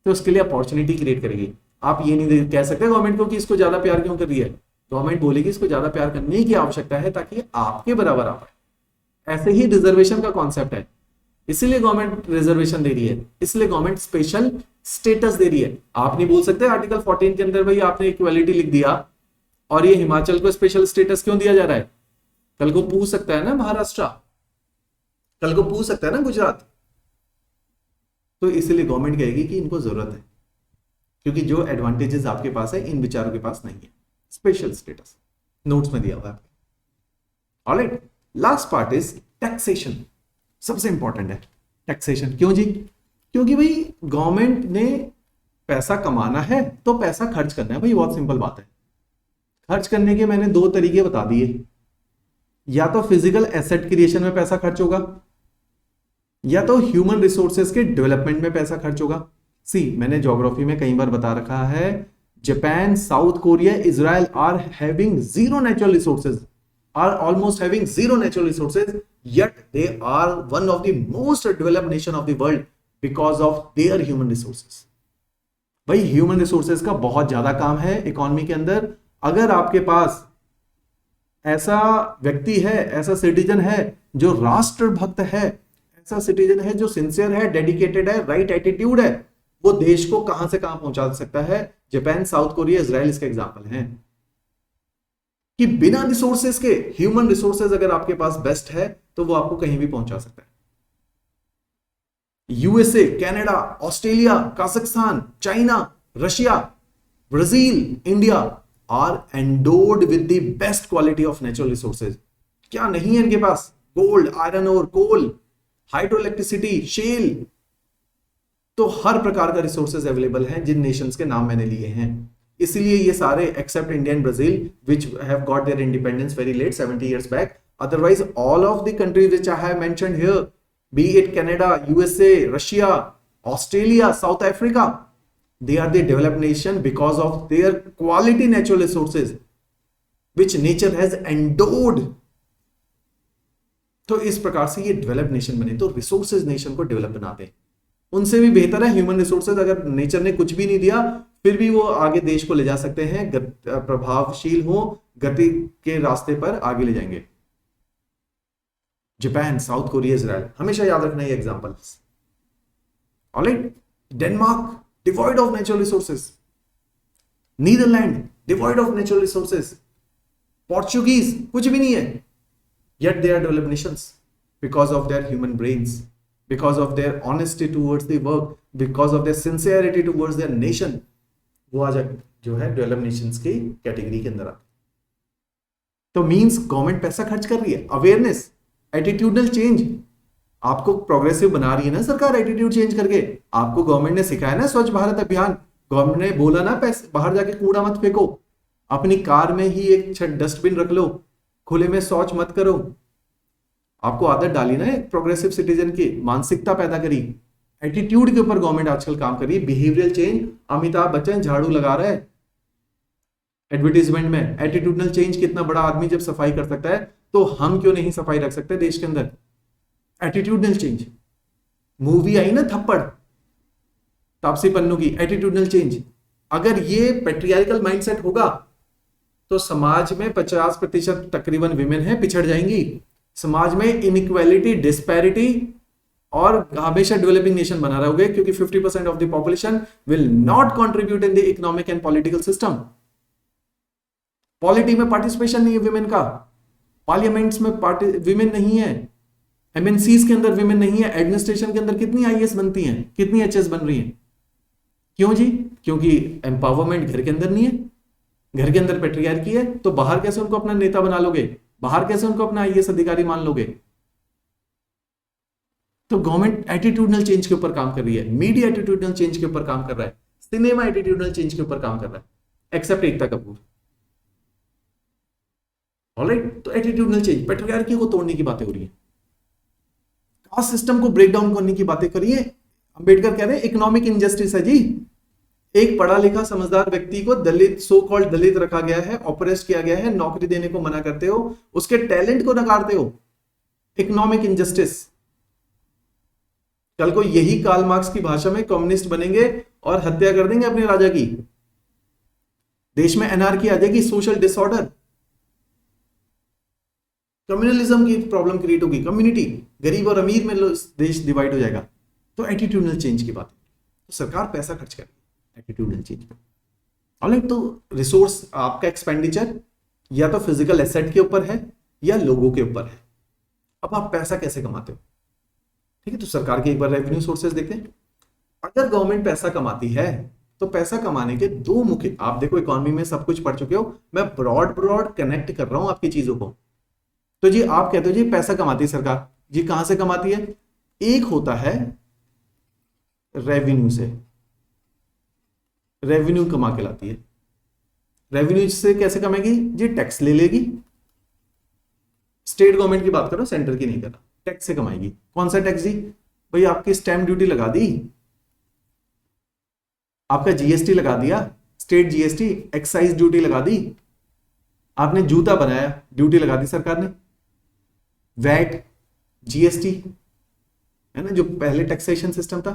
S1: तो उसके लिए अपॉर्चुनिटी क्रिएट करेगी। आप ये नहीं कह सकते गवर्नमेंट को कि इसको ज्यादा प्यार क्यों कर रही है। गवर्नमेंट बोलेगी इसको ज्यादा प्यार करने की आवश्यकता है ताकि आपके बराबर आ पाए। ऐसे ही रिजर्वेशन का कॉन्सेप्ट है, इसीलिए गवर्नमेंट रिजर्वेशन दे रही है, इसलिए गवर्नमेंट स्पेशल स्टेटस दे रही है। आप नहीं बोल सकते आर्टिकल 14 के अंदर भाई आपने इक्वालिटी लिख दिया और ये हिमाचल को स्पेशल स्टेटस क्यों दिया जा रहा है। कल को पूछ सकता है ना महाराष्ट्र, कल को पूछ सकता है ना गुजरात। तो इसलिए गवर्नमेंट कहेगी कि इनको जरूरत है क्योंकि जो एडवांटेजेस आपके पास है इन विचारों के पास नहीं है। स्पेशल स्टेटस नोट्स में दिया हुआ है। Alright, last part is taxation. सबसे इंपॉर्टेंट है टैक्सेशन। क्यों जी? क्योंकि भाई गवर्नमेंट ने पैसा कमाना है तो पैसा खर्च करना है। भाई बहुत सिंपल बात है। खर्च करने के मैंने 2 तरीके बता दिए, या तो फिजिकल एसेट क्रिएशन में पैसा खर्च होगा, या तो ह्यूमन रिसोर्सेज के डेवलपमेंट में पैसा खर्च होगा। सी, मैंने ज्योग्राफी में कई बार बता रखा है, Japan, South Korea, Israel are having zero natural resources, are almost having zero natural resources, yet they are one of the most developed nation of the world because of their human resources. भाई human resources का बहुत ज्यादा काम है economy के अंदर. अगर आपके पास ऐसा व्यक्ति है, ऐसा सिटीजन है जो राष्ट्रभक्त है, ऐसा सिटीजन है जो सिंसियर है, डेडिकेटेड है, राइट एटीट्यूड है, वो देश को कहां से कहां पहुंचा सकता है. जापान, साउथ कोरिया, इजराइल इसके एग्जांपल हैं कि बिना रिसोर्सेज के, ह्यूमन रिसोर्सेज अगर आपके पास बेस्ट है तो वो आपको कहीं भी पहुंचा सकता है. USA, Canada, Australia, Kazakhstan, China, Russia, Brazil, India are endowed with the best quality of natural resources. क्या नहीं है इनके पास? गोल्ड, आयरन और कोल, हाइड्रो इलेक्ट्रिसिटी, शेल. तो हर प्रकार का रिसोर्सेज अवेलेबल हैं जिन नेशंस के नाम मैंने लिए हैं. इसलिए ये सारे except India and Brazil which have got their independence very late, 70 years back. Otherwise all of the countries which I have mentioned here, be it Canada, USA, Russia, Australia, South Africa, they are the developed nation because of their quality natural resources which nature has endowed. तो इस प्रकार से ये developed nation बने. तो resources nation को develop बनाते हैं. उनसे भी बेहतर है ह्यूमन रिसोर्सेज. अगर नेचर ने कुछ भी नहीं दिया फिर भी वो आगे देश को ले जा सकते हैं, प्रभावशील हो, गति के रास्ते पर आगे ले जाएंगे. जापान, साउथ कोरिया, इजराइल, हमेशा याद रखना ये examples. Alright. Denmark devoid of natural resources, Netherland devoid of natural resources, Portuguese कुछ भी नहीं है, yet they are developed nations because of their human brains, because of their honesty towards the work, because of their sincerity towards their nation. वो आज जो है developed Nations की category के अंदर आते. तो मींस गवर्नमेंट पैसा खर्च कर रही है. अवेयरनेस, एटीट्यूडल चेंज, आपको प्रोग्रेसिव बना रही है ना सरकार एटीट्यूड चेंज करके. आपको गवर्नमेंट ने सिखाया ना स्वच्छ भारत अभियान, गवर्नमेंट ने बोला ना पैसे बाहर जाके कूड़ा मत फेंको, अपनी कार में ही एक डस्टबिन रख लो, खुले में शौच मत करो. आपको आदत डाली ना एक प्रोग्रेसिव सिटीजन की, मानसिकता पैदा करी. एटीट्यूड के ऊपर गवर्नमेंट आजकल काम कर रही है. बिहेवियरल चेंज, अमिताभ बच्चन झाड़ू लगा रहा है एडवर्टीजमेंट में. एटीट्यूडल चेंज कितना बड़ा आदमी जब सफाई कर सकता है तो हम क्यों नहीं सफाई रख सकते देश के अंदर. Attitudinal change. मूवी आई ना थप्पड़, तापसी पन्नू की, एटीट्यूडल चेंज. अगर ये पेट्रियार्कल माइंडसेट होगा तो समाज में 50% तकरीबन विमेन है पिछड़ जाएंगी. समाज में इनइक्वालिटी, डिस्पैरिटी और हमेशा डेवलपिंग नेशन बना रहोगे क्योंकि 50% of the population will not contribute in the economic and political system. Polity में पार्टिसिपेशन नहीं है विमेन का, पार्लियामेंट्स में विमेन नहीं है, एमएनसीज के अंदर विमेन नहीं है, एडमिनिस्ट्रेशन के अंदर कितनी आईएएस बनती हैं, कितनी एचएस बन रही हैं. क्यों जी? क्योंकि एम्पावरमेंट घर के अंदर नहीं है. घर के अंदर पेट्रियार्की है तो बाहर कैसे उनको अपना नेता बना लोगे, बाहर कैसे उनको अपना आईएएस अधिकारी मान लोगे. तो गवर्नमेंट एटीट्यूडल चेंज के ऊपर काम कर रही है, मीडिया एटीट्यूडल चेंज के ऊपर काम कर रहा है, सिनेमा एटीट्यूडल चेंज के ऊपर काम कर रहा है, एक्सेप्ट एकता कपूर. ऑलराइट. तो एटीट्यूडल चेंज, पेट्रियार्की को तोड़ने की बातें हो रही है, कास्ट सिस्टम को ब्रेक डाउन करने की बातें करिए. अंबेडकर कह रहे हैं इकोनॉमिक इनजस्टिस है जी. एक पढ़ा लिखा समझदार व्यक्ति को दलित, सो कॉल्ड दलित रखा गया है, ऑपरेस किया गया है, नौकरी देने को मना करते हो, उसके टैलेंट को नकारते हो. Economic injustice. कल को यही कार्ल मार्क्स की भाषा में कम्युनिस्ट बनेंगे और हत्या कर देंगे अपने राजा की. देश में एनार्की आ जाएगी, सोशल डिसऑर्डर, कम्युनलिज्म की प्रॉब्लम क्रिएट होगी, कम्युनिटी, गरीब और अमीर में देश डिवाइड हो जाएगा. तो एटीट्यूडल चेंज की बात है. तो सरकार पैसा खर्च करे एटीट्यूडल चेंज पे. ऑलराइट. तो रिसोर्स आपका एक्सपेंडिचर या तो फिजिकल एसेट के ऊपर है या लोगों के ऊपर है. अब आप पैसा कैसे कमाते हो? ठीक है. तो सरकार के एक बार रेवेन्यू सोर्सेज देखते हैं. अगर गवर्नमेंट पैसा कमाती है तो पैसा कमाने के दो मुख्य, आप देखो इकोनॉमी में सब कुछ पढ़ चुके हो, मैं ब्रॉड कनेक्ट कर रहा हूं आपकी चीजों को. तो जी आप कहते हो जी पैसा कमाती है सरकार, जी कहां से कमाती है? एक होता है रेवेन्यू से, रेवेन्यू कमा के लाती है. रेवेन्यू से कैसे कमाएगी जी? टैक्स ले लेगी. स्टेट गवर्नमेंट की बात करो, सेंटर की नहीं कर रहा. टैक्स से कमाएगी. कौन सा टैक्स जी? भाई आपकी स्टैंप ड्यूटी लगा दी, आपका जीएसटी लगा दिया, स्टेट जीएसटी, एक्साइज ड्यूटी लगा दी, आपने जूता बनाया, ड्यूटी लगा दी सरकार ने, वैट, जीएसटी, है ना, जो पहले टैक्सेशन सिस्टम था,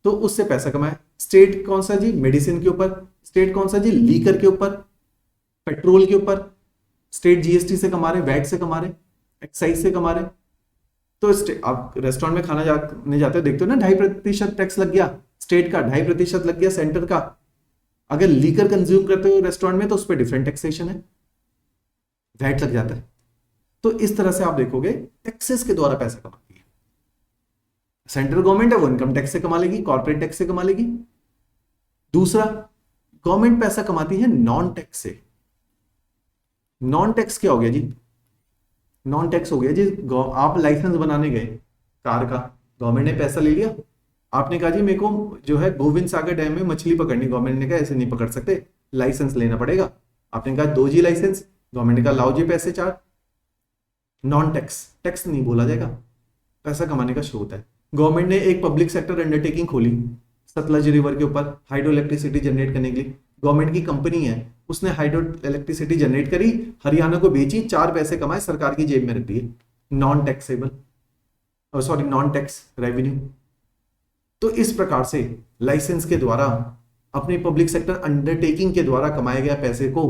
S1: तो उससे पैसा कमाया। स्टेट कौन सा जी? मेडिसिन के ऊपर। स्टेट कौन सा जी? लीकर के ऊपर, पेट्रोल के ऊपर। स्टेट जीएसटी से कमा रहे, वैट से कमा रहे, एक्साइज से कमा रहे। तो आप रेस्टोरेंट में खाना जाने जाते हो, देखते हो ना, 2.5% टैक्स लग गया स्टेट का, 2.5% लग गया सेंटर का। अगर लीकर कंज्यूम करते हो रेस्टोरेंट में तो उस पर डिफरेंट टैक्सेशन है, वैट लग जाता है। तो इस तरह से आप देखोगे टैक्सेस के द्वारा पैसा कमाती है। सेंट्रल गवर्नमेंट है वो इनकम टैक्स से कमा लेगी, कॉर्पोरेट टैक्स से कमा लेगी। दूसरा, गवर्नमेंट पैसा कमाती है नॉन टैक्स से। नॉन टैक्स क्या हो गया जी? नॉन टैक्स हो गया जी, आप लाइसेंस बनाने गए कार का, गवर्नमेंट ने पैसा ले लिया, आपने कहा जी मेरे को जो है गोविंद सागर डैम में मछली पकड़नी, गवर्नमेंट ने कहा ऐसे नहीं पकड़ सकते, लाइसेंस लेना पड़ेगा। आपने कहा दो जी लाइसेंस, गवर्नमेंट ने कहा लाओ जी पैसे चार। नॉन टैक्स, टैक्स नहीं बोला जाएगा, पैसा कमाने का स्रोत है। गवर्नमेंट ने एक पब्लिक सेक्टर अंडरटेकिंग खोली सतलज रिवर के ऊपर हाइड्रो इलेक्ट्रिसिटी जनरेट करने के लिए। गवर्नमेंट की कंपनी है, उसने हाइड्रो इलेक्ट्रिसिटी जनरेट करी, हरियाणा को बेची, 4 पैसे कमाए, सरकार की जेब में रख दिए। Non taxable, sorry non tax revenue. तो इस प्रकार से लाइसेंस के द्वारा, अपनी पब्लिक सेक्टर अंडरटेकिंग के द्वारा कमाए गए पैसे को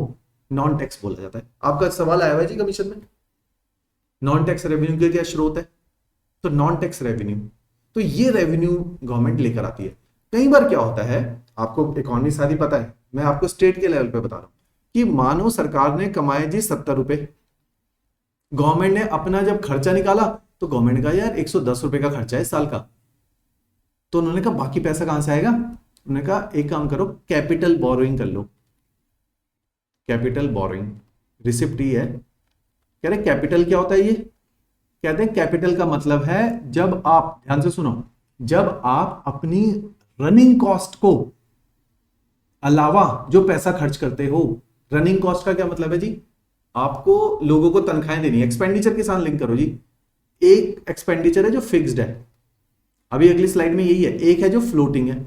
S1: नॉन टैक्स बोला जाता है। आपका सवाल आया हुआ है जी कमीशन में, नॉन टैक्स रेवेन्यू के क्या स्रोत है? तो नॉन टैक्स रेवेन्यू, तो ये रेवेन्यू गवर्नमेंट लेकर आती है। कई बार क्या होता है, आपको इकोनॉमी सारी पता है, मैं आपको स्टेट के लेवल पे बता रहा हूं कि मानो सरकार ने कमाए जी 70 रुपए, गवर्नमेंट ने अपना जब खर्चा निकाला तो गवर्नमेंट का यार 110 रुपए का खर्चा है इस साल का, तो उन्होंने कहा बाकी पैसा कहां से आएगा? उन्होंने कहा एक काम करो, कैपिटल बोरोइंग कर लो। कैपिटल बोरोइंग, रिसिप्ट ही है। कह रहे कैपिटल क्या होता है? ये कहते हैं कैपिटल का मतलब है जब आप, ध्यान से सुनो, जब आप अपनी रनिंग कॉस्ट को अलावा जो पैसा खर्च करते हो। रनिंग कॉस्ट का क्या मतलब है जी? आपको लोगों को तनख्वाहें देनी है, एक्सपेंडिचर के साथ लिंक करो जी। एक एक्सपेंडिचर है जो फिक्स्ड है, अभी अगली स्लाइड में यही है। एक है जो फ्लोटिंग है।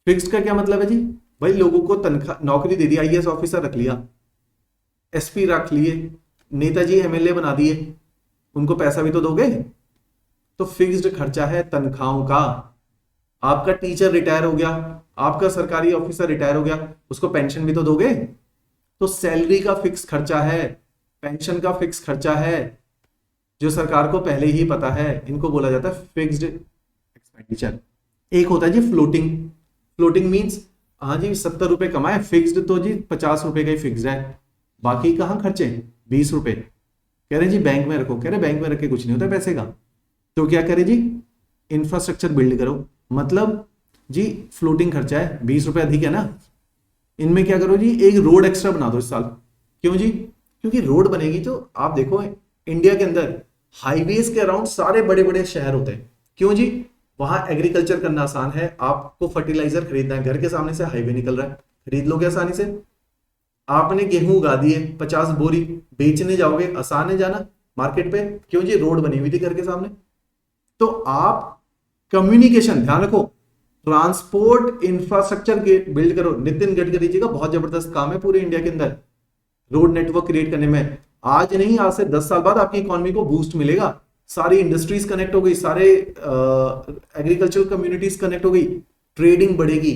S1: फिक्स्ड का क्या मतलब है जी? भाई लोगों को तनख्वाह, नौकरी दे दी, आईएएस ऑफिसर रख लिया, एसपी रख लिए, नेताजी एमएलए बना दिए, उनको पैसा भी तो दोगे। तो फिक्स्ड खर्चा है तनख्वाहों का। आपका टीचर रिटायर हो गया, आपका सरकारी ऑफिसर रिटायर हो गया, उसको पेंशन भी तो दोगे। तो सैलरी का फिक्स खर्चा है, पेंशन का फिक्स खर्चा है, जो सरकार को पहले ही पता है, इनको बोला जाता है फिक्स्ड एक्सपेंडिचर। एक होता है जी फ्लोटिंग। फ्लोटिंग मींस हाँ जी 70 रुपए कमाए, फिक्स्ड तो जी 50 रुपए का ही फिक्स्ड है, बाकी कहां खर्चे? 20 रुपए। कह रहे जी बैंक में रखो, कह रहे बैंक में रख के कुछ नहीं होता पैसे का, तो क्या करे जी? इंफ्रास्ट्रक्चर बिल्ड करो। मतलब जी फ्लोटिंग खर्चा है, 20 रुपए अधिक है ना, इनमें क्या करो जी, एक रोड एक्स्ट्रा बना दो इस साल। क्यों जी? क्योंकि रोड बनेगी तो आप देखो इंडिया के अंदर हाईवेज के अराउंड सारे बड़े बड़े शहर होते हैं। क्यों जी? वहां एग्रीकल्चर करना आसान है, आपको फर्टिलाइजर खरीदना है, घर के सामने से हाईवे निकल रहा है, खरीद लोगे आसानी से। आपने गेहूं उगा दिए 50 बोरी, बेचने जाओगे, आसान है जाना मार्केट पे। क्यों जी? रोड बनी हुई थी घर के सामने। तो आप कम्युनिकेशन, ध्यान रखो, ट्रांसपोर्ट इंफ्रास्ट्रक्चर के बिल्ड करो। नितिन गडकरी जी का बहुत जबरदस्त काम है पूरे इंडिया के अंदर रोड नेटवर्क क्रिएट करने में। आज नहीं, आज से 10 साल बाद आपकी इकोनॉमी को बूस्ट मिलेगा। सारी इंडस्ट्रीज कनेक्ट हो गई, सारे एग्रीकल्चरल कम्युनिटीज कनेक्ट हो गई, ट्रेडिंग बढ़ेगी,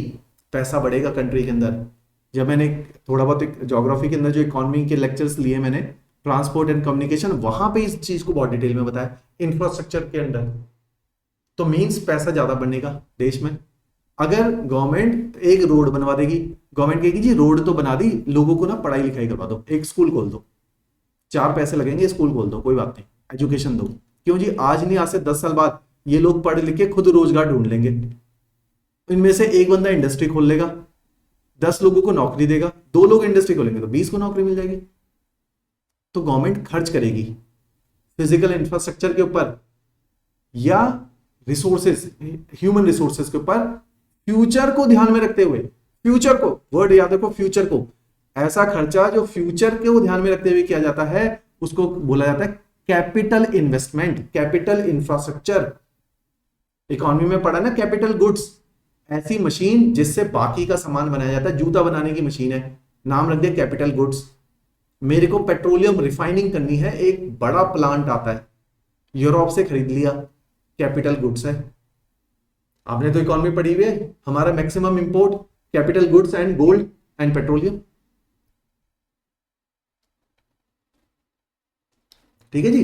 S1: पैसा बढ़ेगा कंट्री के अंदर। जब मैंने थोड़ा बहुत ज्योग्राफी के अंदर जो इकोनॉमी के लेक्चर्स लिए मैंने, ट्रांसपोर्ट एंड कम्युनिकेशन, वहां पे इस चीज को बहुत डिटेल में बताया, इंफ्रास्ट्रक्चर के अंदर। तो मींस पैसा ज्यादा बनेगा देश में। अगर गवर्नमेंट एक रोड बनवा देगी, गवर्नमेंट कहेगी जी रोड तो बना दी, लोगों को ना पढ़ाई लिखाई करवा दो, एक स्कूल खोल दो, 4 पैसे लगेंगे, स्कूल खोल दो, कोई बात नहीं, एजुकेशन दो। क्यों जी? आज नहीं, आज से 10 साल बाद ये लोग पढ़ लिख के खुद रोजगार ढूंढ लेंगे। इनमें से एक बंदा इंडस्ट्री खोल लेगा, 10 लोगों को नौकरी देगा, 2 लोग इंडस्ट्री खोलेंगे तो 20 को नौकरी मिल जाएगी। तो गवर्नमेंट खर्च करेगी फिजिकल इंफ्रास्ट्रक्चर के ऊपर या रिसोर्सेस, ह्यूमन रिसोर्सेस के ऊपर, फ्यूचर को ध्यान में रखते हुए। फ्यूचर को, वर्ड याद रखो, फ्यूचर को। ऐसा खर्चा जो फ्यूचर को ध्यान में रखते हुए किया जाता है उसको बोला जाता है capital investment, capital infrastructure. Economy में पढ़ा ना कैपिटल गुड्स, ऐसी मशीन जिससे बाकी का सामान बनाया जाता है, जूता बनाने की मशीन है, नाम रख दिया कैपिटल गुड्स। मेरे को पेट्रोलियम रिफाइनिंग करनी है, एक बड़ा प्लांट आता है, यूरोप से खरीद लिया, कैपिटल गुड्स है। आपने तो इकोनॉमी पढ़ी हुई है, हमारा maximum import capital goods and gold and petroleum. ठीक है जी।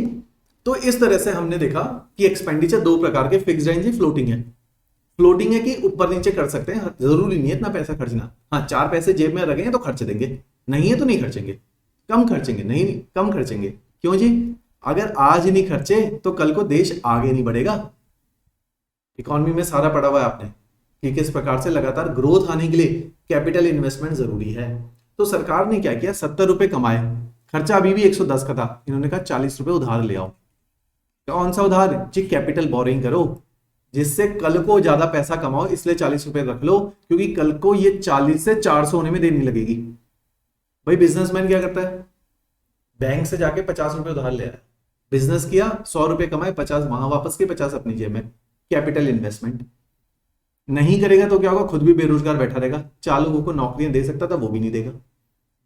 S1: तो इस तरह से हमने देखा कि एक्सपेंडिचर दो प्रकार के, फिक्स्ड है जी, फ्लोटिंग है। फ्लोटिंग है कि ऊपर नीचे कर सकते हैं, जरूरी नहीं है इतना पैसा खर्चना। हाँ, 4 पैसे जेब में रखेंगे तो खर्च देंगे, नहीं है तो नहीं खर्चेंगे, कम खर्चेंगे, नहीं कम खर्चेंगे। क्यों जी? अगर आज नहीं खर्चे तो कल को देश आगे नहीं बढ़ेगा। इकोनॉमी में सारा पढ़ा हुआ है आपने कि किस प्रकार से लगातार ग्रोथ आने के लिए कैपिटल इन्वेस्टमेंट जरूरी है। तो सरकार ने क्या किया, 70 रुपए कमाए, खर्चा अभी भी 110 का था, इन्होंने कहा 40 रुपए उधार ले आओ। कौन सा उधार जी? कैपिटल बोरिंग करो, जिससे कल को ज्यादा पैसा कमाओ, इसलिए 40 रुपए रख लो, क्योंकि कल को ये 40 से 400 होने में देर नहीं लगेगी। भाई बिजनेसमैन क्या करता है, बैंक से जाके 50 रुपए उधार ले आया, बिजनेस किया, 100 रुपए कमाए, 50 वहां वापस के, 50 अपनी जेब में, कैपिटल इन्वेस्टमेंट। नहीं करेगा तो क्या होगा, खुद भी बेरोजगार बैठा रहेगा, 4 लोगों को नौकरियां दे सकता था वो भी नहीं देगा,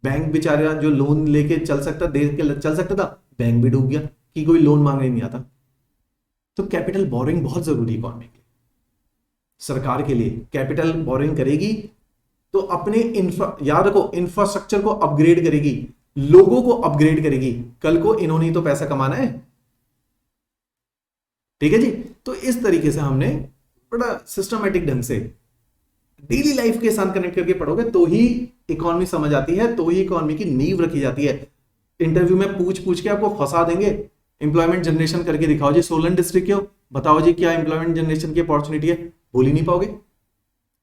S1: बैंक बेचारा जो लोन लेके चल सकता, दे के चल सकता था, बैंक भी डूब गया कि कोई लोन मांगने नहीं आता। तो कैपिटल बोरिंग बहुत जरूरी है इकोनॉमी के, सरकार के लिए। कैपिटल बोरिंग करेगी तो अपने याद रखो, इंफ्रास्ट्रक्चर को अपग्रेड करेगी, लोगों को अपग्रेड करेगी, कल को इन्होंने ही तो पैसा कमाना है। ठीक है जी। तो इस तरीके से हमने बड़ा सिस्टमैटिक ढंग से डेली लाइफ के साथ कनेक्ट करके पढ़ोगे तो ही इकोनॉमी समझ आती है, तो ही इकोनॉमी की नींव रखी जाती है। इंटरव्यू में पूछ पूछ के आपको फंसा देंगे, एम्प्लॉयमेंट जनरेशन करके दिखाओ जी, सोलन डिस्ट्रिक्ट के हो, बताओ जी क्या एम्प्लॉयमेंट जनरेशन की अपॉर्चुनिटी है, बोल ही नहीं पाओगे,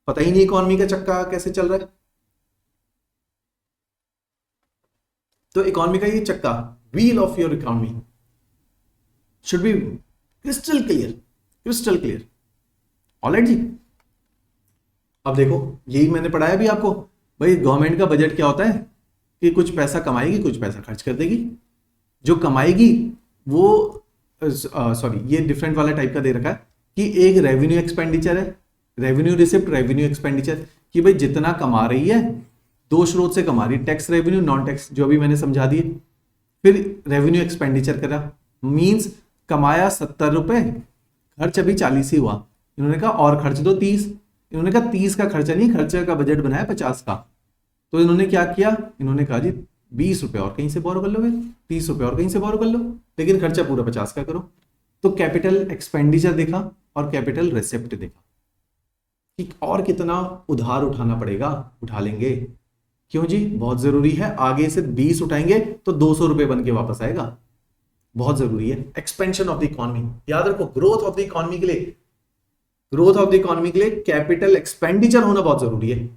S1: पता ही नहीं इकोनॉमी का चक्का कैसे चल रहा है। तो इकोनॉमी का ये चक्का, wheel of your economy should be crystal clear, crystal clear. Alright जी। अब देखो, यही मैंने पढ़ाया भी आपको, भाई गवर्नमेंट का बजट क्या होता है कि कुछ पैसा कमाएगी, कुछ पैसा खर्च कर देगी। जो कमाएगी वो सॉरी, ये डिफरेंट वाला टाइप का दे रखा है कि एक रेवेन्यू एक्सपेंडिचर है, रेवेन्यू रिसिप्ट, रेवेन्यू एक्सपेंडिचर, कि भाई जितना कमा रही है, 2 स्रोत से कमा रही है, टैक्स रेवेन्यू, नॉन टैक्स, जो अभी मैंने समझा दिए। फिर रेवेन्यू एक्सपेंडिचर करा, मींस कमाया 70 रुपए, खर्च अभी 40 ही हुआ, इन्होंने कहा और खर्च दो 30, इन्होंने कहा 30 का खर्चा नहीं, खर्चे का बजट बनाया 50 का। तो इन्होंने क्या किया, इन्होंने कहा जी 20 रुपए और कहीं से बोरो कर लोगे, 30 रुपए और कहीं से बोरो कर लो, लेकिन खर्चा पूरा 50 का करो। तो कैपिटल एक्सपेंडिचर देखा और कैपिटल रिसिप्ट देखा कि और कितना उधार उठाना पड़ेगा, उठा लेंगे। क्यों जी? बहुत जरूरी है, आगे से 20 उठाएंगे तो 200 रुपए बन के वापस आएगा, बहुत जरूरी है। एक्सपेंशन ऑफ द इकोनॉमी, याद रखो, ग्रोथ ऑफ द इकोनॉमी के लिए, ग्रोथ ऑफ द इकोनॉमी के लिए कैपिटल एक्सपेंडिचर होना बहुत जरूरी है,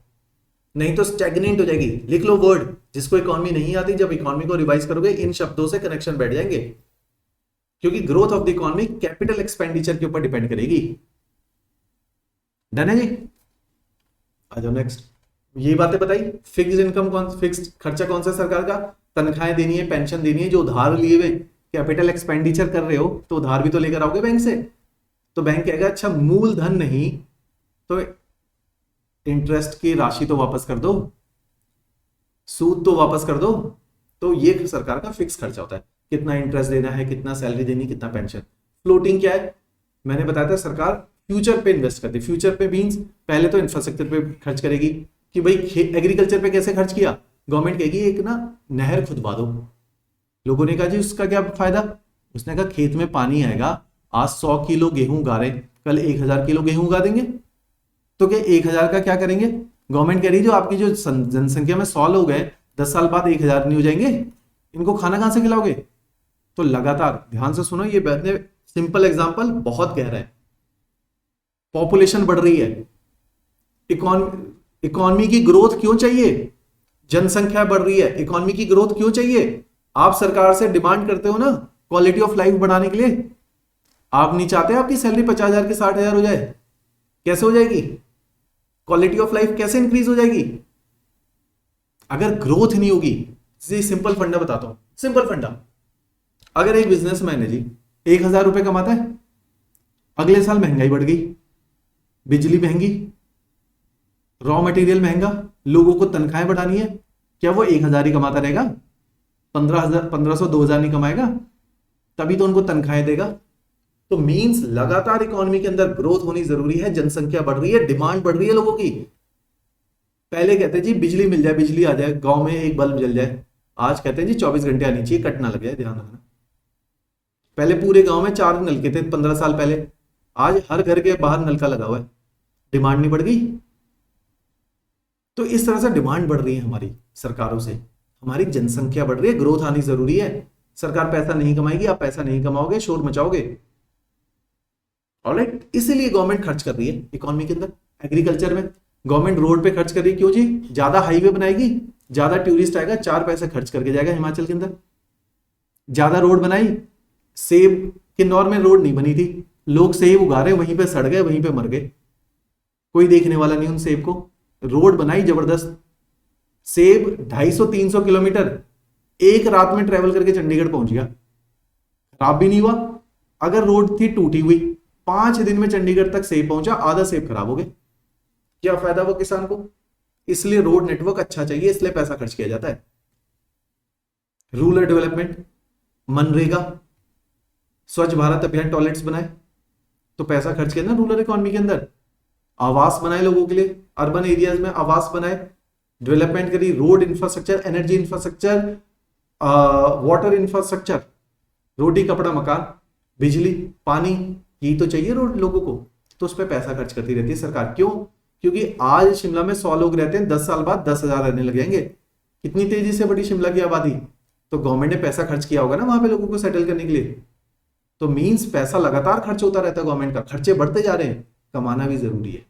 S1: नहीं तो स्टैग्नेंट हो जाएगी। लिख लो वर्ड, जिसको इकोनॉमी नहीं आती, जब इकोनॉमी को रिवाइज करोगे इन शब्दों से कनेक्शन बैठ जाएंगे, क्योंकि growth of the economy capital expenditure के ऊपर डिपेंड करेगी। डन है जी? आ जाओ नेक्स्ट। ये बातें बताई, फिक्स्ड इनकम कौन, फिक्स्ड खर्चा कौन सा सरकार का, तनख्वाहें देनी है, पेंशन देनी है। जो उधार लिए हुए कैपिटल एक्सपेंडिचर कर रहे हो तो उधार भी तो लेकर आओगे बैंक से, तो बैंक कहेगा अच्छा मूलधन नहीं तो इंटरेस्ट की राशि तो वापस कर दो, सूद तो वापस कर दो। तो ये सरकार का फिक्स खर्चा होता है, कितना इंटरेस्ट देना है, कितना सैलरी देनी, कितना पेंशन। फ्लोटिंग क्या है, मैंने बताया था, सरकार फ्यूचर पे इन्वेस्ट करती है। फ्यूचर पे मींस पहले तो इंफ्रास्ट्रक्चर पे खर्च करेगी कि भाई एग्रीकल्चर पे कैसे खर्च किया, गवर्नमेंट कहेगी एक ना नहर खुदवा दो। लोगों ने कहा जी उसका क्या फायदा, उसने कहा खेत में पानी आएगा, आज 100 किलो गेहूं उगा रहे, कल 1000 किलो गेहूं उगा देंगे, तो क्या 1000 का क्या करेंगे। गवर्नमेंट कह रही है जो आपकी जो जनसंख्या में 100 लोग हैं, 10 साल बाद 1000 नहीं हो जाएंगे, इनको खाना कहां से खिलाओगे। तो लगातार ध्यान से सुनो, ये सिंपल एग्जांपल बहुत गहरा है। पॉपुलेशन बढ़ रही है, इकोनॉमी की ग्रोथ क्यों चाहिए, जनसंख्या बढ़ रही है, इकोनॉमी की ग्रोथ क्यों चाहिए। आप सरकार से डिमांड करते हो ना क्वालिटी ऑफ लाइफ बढ़ाने के लिए, आप नहीं चाहते आपकी सैलरी 50,000 की 60,000 हो जाए, कैसे हो जाएगी, क्वालिटी ऑफ लाइफ कैसे इंक्रीज हो जाएगी अगर ग्रोथ नहीं होगी। सिंपल फंडा बताता हूं, सिंपल फंडा, अगर एक बिजनेसमैन है जी 1000 रुपए कमाता है, अगले साल महंगाई बढ़ गई, बिजली महंगी, रॉ मटेरियल महंगा, लोगों को तनख्वाहें बढ़ानी है, क्या वो 1,000 ही कमाता रहेगा? 15,000 1500 2,000 नहीं कमाएगा? तभी तो उनको तनख्वाहें देगा। तो मींस लगातार इकोनॉमी के अंदर ग्रोथ होनी जरूरी है। जनसंख्या बढ़ रही है, डिमांड बढ़ रही है लोगों की। पहले कहते जी बिजली मिल जाए, बिजली आ जाए, गांव में एक बल्ब जल जाए। आज कहते हैं जी 24 घंटे आनी चाहिए, कट ना लग जाए, ध्यान रखना। पहले पूरे गांव में 4 नलके थे 15 साल पहले, आज हर घर के बाहर नलका लगा हुआ है। डिमांड नहीं बढ़ गई? तो इस तरह से डिमांड बढ़ रही है हमारी सरकारों से, हमारी जनसंख्या बढ़ रही है, ग्रोथ आनी जरूरी है। सरकार पैसा नहीं कमाएगी, आप पैसा नहीं कमाओगे, शोर मचाओगे। ऑलराइट, इसीलिए गवर्नमेंट खर्च कर रही है इकोनॉमी के अंदर। एग्रीकल्चर में गवर्नमेंट रोड पे खर्च कर रही है, क्यों जी? ज्यादा हाईवे बनाएगी, ज्यादा टूरिस्ट आएगा, 4 पैसे खर्च करके जाएगा हिमाचल के अंदर। ज्यादा रोड बनाई, सेब किन्नौर में रोड नहीं बनी थी, लोग सेब उगा रहे, वहीं पे सड़ गए, वहीं पे मर गए, कोई देखने वाला नहीं उन सेब को। रोड बनाई जबरदस्त, सेब 250-300 किलोमीटर एक रात में ट्रेवल करके चंडीगढ़ पहुंच गया, खराब भी नहीं हुआ। अगर रोड थी टूटी हुई, 5 दिन में चंडीगढ़ तक सेब पहुंचा, आधा सेब खराब हो गए, क्या फायदा वो किसान को? इसलिए रोड नेटवर्क अच्छा चाहिए, इसलिए पैसा खर्च किया जाता है। रूरल डेवलपमेंट, मनरेगा, स्वच्छ भारत अभियान, टॉयलेट्स बनाए तो पैसा खर्च किया ना रूरल इकोनॉमी के अंदर। आवास बनाए लोगों के लिए, अर्बन एरियाज में आवास बनाए, डेवलपमेंट करी, road infrastructure, energy infrastructure, water infrastructure, रोटी कपड़ा मकान, बिजली, पानी, ये तो चाहिए रोड लोगों को। तो उस पर पैसा खर्च करती रहती है सरकार। क्यों? क्योंकि आज शिमला में 100 लोग रहते हैं, 10 साल बाद 10,000 रहने लग जाएंगे। कितनी तेजी से बढ़ी शिमला की आबादी, तो गवर्नमेंट ने पैसा खर्च किया होगा ना वहां पे लोगों को सेटल करने के लिए। तो मींस पैसा लगातार खर्च होता रहता है गवर्नमेंट का, खर्चे बढ़ते जा रहे हैं, कमाना भी जरूरी है।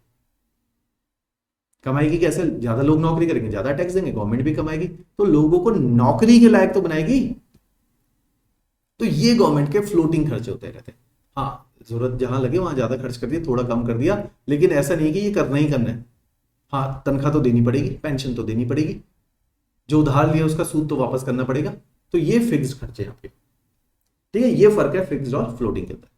S1: कमाएगी कैसे? ज्यादा लोग नौकरी करेंगे, ज्यादा टैक्स देंगे, गवर्नमेंट भी कमाएगी, तो लोगों को नौकरी के लायक तो बनाएगी। तो ये गवर्नमेंट के फ्लोटिंग खर्चे होते रहते हैं। हाँ, जरूरत जहां लगे वहां ज्यादा खर्च कर दिया, थोड़ा कम कर दिया, लेकिन ऐसा नहीं कि ये करना ही करना है। हाँ, तनख्वाह तो देनी पड़ेगी, पेंशन तो देनी पड़ेगी, जो उधार लिया उसका सूद तो वापस करना पड़ेगा। तो ये फिक्स्ड खर्चे यहाँ पे, ठीक है। ये फर्क है फिक्स्ड और फ्लोटिंग के अंदर।